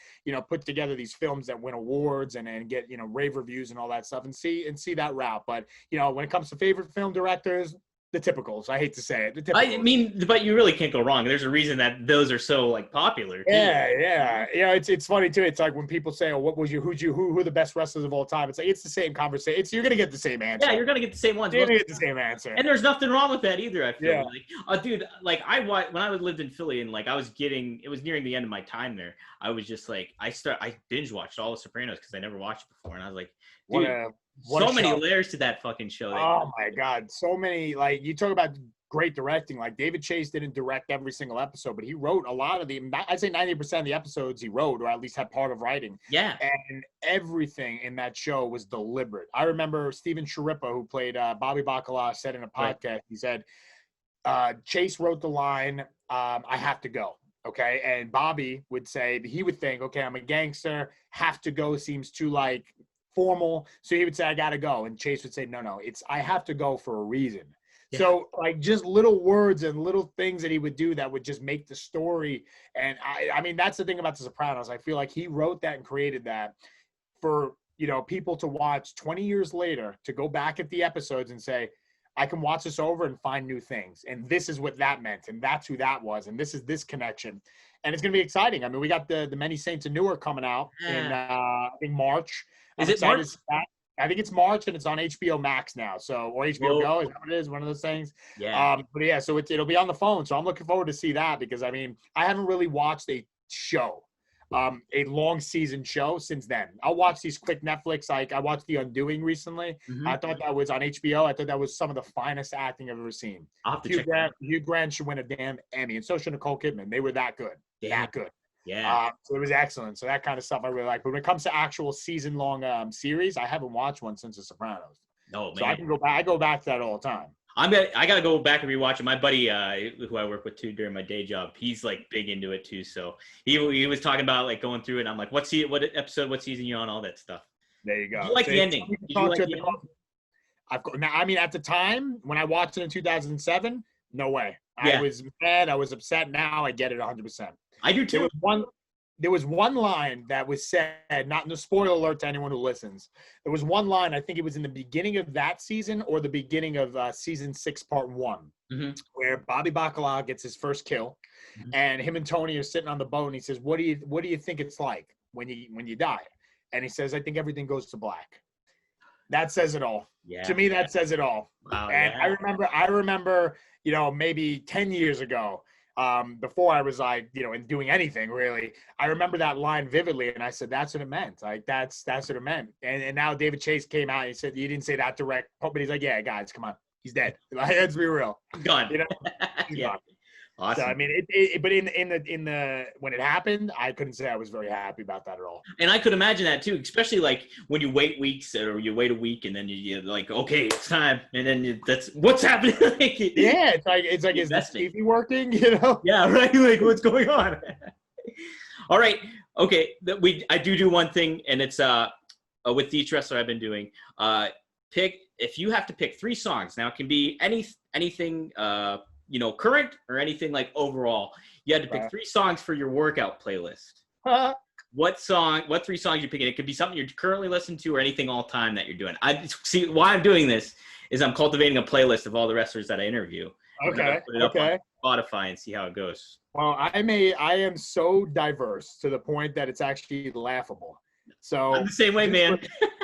put together these films that win awards and get, rave reviews and all that stuff, and see that route. But, when it comes to favorite film directors, the typicals. I hate to say it. I mean, but you really can't go wrong. There's a reason that those are so popular. Yeah. It's funny too. It's like when people say, "Oh, who are the best wrestlers of all time?" It's it's the same conversation. You're gonna get the same answer. Yeah, you're gonna get the same ones. You're gonna get the same answer. And there's nothing wrong with that either. I feel dude, when I lived in Philly and it was nearing the end of my time there. I was just I binge watched all the Sopranos because I never watched it before, and I was like, dude. So many layers to that fucking show. Oh my God. So many, you talk about great directing. David Chase didn't direct every single episode, but he wrote a lot of I'd say 90% of the episodes he wrote, or at least had part of writing. Yeah. And everything in that show was deliberate. I remember Steven Sciarippa, who played Bobby Bacala, said in a podcast, He said, Chase wrote the line, I have to go. Okay. And Bobby would say, he would think, okay, I'm a gangster. Have to go seems too formal, so he would say, I gotta go, and Chase would say, no, it's I have to go for a reason. Yeah. So just little words and little things that he would do that would just make the story. And I mean that's the thing about The Sopranos. I feel like he wrote that and created that for people to watch 20 years later, to go back at the episodes and say, I can watch this over and find new things, and this is what that meant, and that's who that was, and this is this connection. And it's going to be exciting. I mean, we got the Many Saints of Newark coming out in I think March. Is it March? I think it's March, and it's on HBO Max now. So, or HBO Go, is that what it is? One of those things. Yeah. But yeah, so it'll be on the phone. So I'm looking forward to see that, because I mean, I haven't really watched a show, a long season show since then. I'll watch these quick Netflix. I watched The Undoing recently. Mm-hmm. I thought that was on HBO. I thought that was some of the finest acting I've ever seen. Hugh Grant should win a damn Emmy, and so should Nicole Kidman. They were that good. Yeah. That good. Yeah. So it was excellent. So that kind of stuff I really like. But when it comes to actual season-long series, I haven't watched one since The Sopranos. Oh man. So I can go back. I go back to that all the time. I gotta go back and rewatch it. My buddy, who I work with too during my day job, he's like big into it too. So he was talking about like going through it. And I'm like, what episode, what season you on, all that stuff. There you go. Did you like the ending? Did you like the ending? Now, I mean, at the time when I watched it in 2007, no way. Yeah. I was mad. I was upset. Now I get it 100%. I do too. There was one line that was said, not in the spoiler alert to anyone who listens. There was one line, I think it was in the beginning of that season or the beginning of season 6, part 1, where Bobby Bacala gets his first kill, and him and Tony are sitting on the boat, and he says, "What do you think it's like when you die?" And he says, "I think everything goes to black." That says it all. Yeah. To me, that says it all. Wow, and yeah. I remember, maybe 10 years ago, before I was like, in doing anything really, I remember that line vividly, and I said, that's what it meant. Like that's what it meant. And now David Chase came out and he said, you didn't say that direct, but he's like, yeah, guys, come on, he's dead. Like, let's be real. Gone. He's yeah. gone. Awesome. So, I mean, but in the when it happened, I couldn't say I was very happy about that at all. And I could imagine that too, especially like when you wait weeks or you wait a week and then you're like, okay, it's time, and then that's what's happening. Yeah, it's like is this TV working? Yeah, right. Like what's going on? All right, okay. I do one thing, and it's with each wrestler I've been doing. If you have to pick 3 songs. Now it can be anything. Current or anything like overall. You had to pick 3 songs for your workout playlist. What 3 songs you picking? It could be something you're currently listening to or anything all time that you're doing. I see why I'm doing this is I'm cultivating a playlist of all the wrestlers that I interview. Okay. Put it up on Spotify and see how it goes. Well, I am so diverse to the point that it's actually laughable. So I'm the same way, man.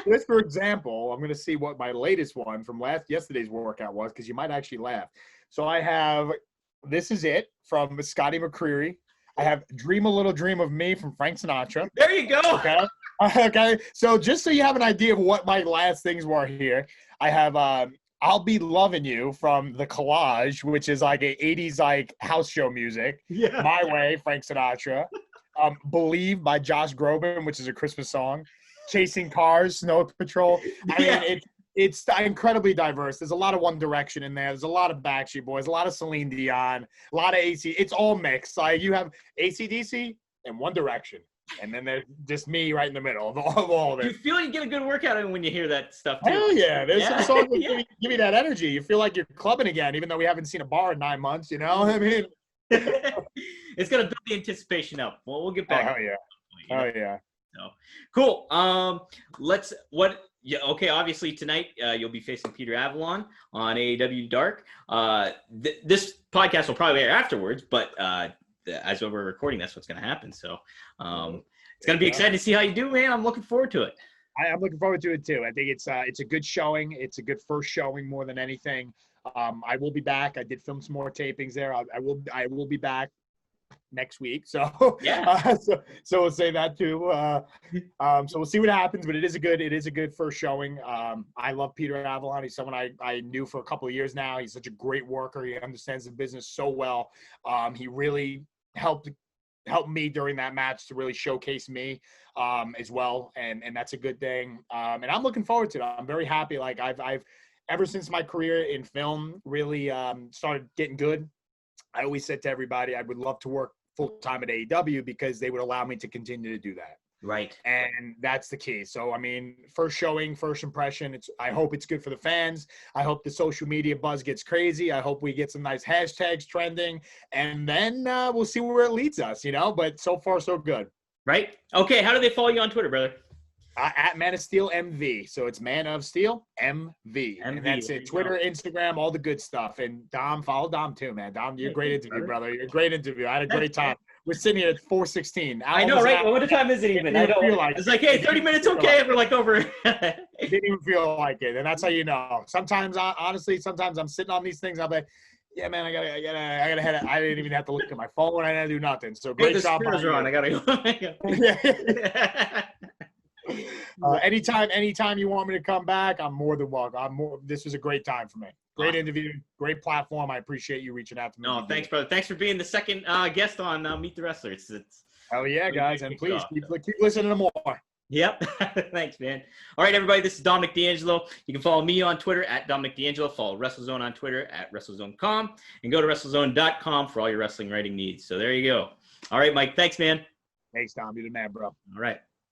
Just for example, I'm going to see what my latest one from yesterday's workout was, because you might actually laugh. So I have This Is It from Scotty McCreery. I have Dream a Little Dream of Me from Frank Sinatra. There you go. Okay. So just so you have an idea of what my last things were here, I have I'll Be Loving You from The Collage, which is like a 80s like house show music. Yeah. My Way, Frank Sinatra. Believe by Josh Groban, which is a Christmas song. Chasing Cars, Snow Patrol. I mean, it's incredibly diverse. There's a lot of One Direction in there. There's a lot of Backstreet Boys, a lot of Celine Dion, a lot of AC. It's all mixed. Like you have AC/DC and One Direction, and then there's just me right in the middle of all of it. You feel you get a good workout in when you hear that stuff too. Hell yeah. There's some songs that give me that energy. You feel like you're clubbing again, even though we haven't seen a bar in 9 months, I mean. It's going to build the anticipation up. Well, we'll get back. Oh, yeah. Oh, yeah. So, cool. Okay, obviously tonight you'll be facing Peter Avalon on AEW Dark. This podcast will probably air afterwards, but as we're recording, that's what's going to happen. So it's going to be exciting to see how you do, man. I'm looking forward to it. I'm looking forward to it too. I think it's a good showing. It's a good first showing more than anything. I will be back. I did film some more tapings there. I will be back next week. So yeah. So we'll say that too. So we'll see what happens, but it is a good first showing. I love Peter Avalon. He's someone I knew for a couple of years now. He's such a great worker. He understands the business so well. He really helped me during that match to really showcase me as well. And that's a good thing. And I'm looking forward to it. I'm very happy. Like I've ever since my career in film really started getting good, I always said to everybody, I would love to work full-time at AEW because they would allow me to continue to do that. Right. And that's the key. So, I mean, first showing, first impression, I hope it's good for the fans. I hope the social media buzz gets crazy. I hope we get some nice hashtags trending. And then we'll see where it leads us, But so far, so good. Right. Okay, how do they follow you on Twitter, brother? At Man of Steel MV. So it's Man of Steel MV. And that's it. Twitter, Instagram, all the good stuff. And Dom, follow Dom too, man. Dom, you're a great interview, brother. You're a great interview. I had a great time. We're sitting here at 4:16. I know, right? Well, what time is it even? I don't. It's like, hey, 30 minutes, okay. We're like over. It didn't even feel like it, and that's how you know. Sometimes, honestly, I'm sitting on these things. I'm like, yeah, man, I gotta head. I didn't even have to look at my phone. I didn't do nothing. So great job. On. I gotta go. Anytime you want me to come back, I'm more than welcome. This was a great time for me. Great interview, great platform. I appreciate you reaching out to me. No, thanks, brother. Thanks for being the second guest on Meet the Wrestler. It's hell yeah, guys, and please keep listening to more. Yep. Thanks, man. All right, everybody. This is Dominic DeAngelo. You can follow me on Twitter at Dominic DeAngelo. Follow WrestleZone on Twitter at WrestleZone.com. And go to WrestleZone.com for all your wrestling writing needs. So there you go. All right, Mike. Thanks, man. Thanks, Tom. You're the man, bro. All right.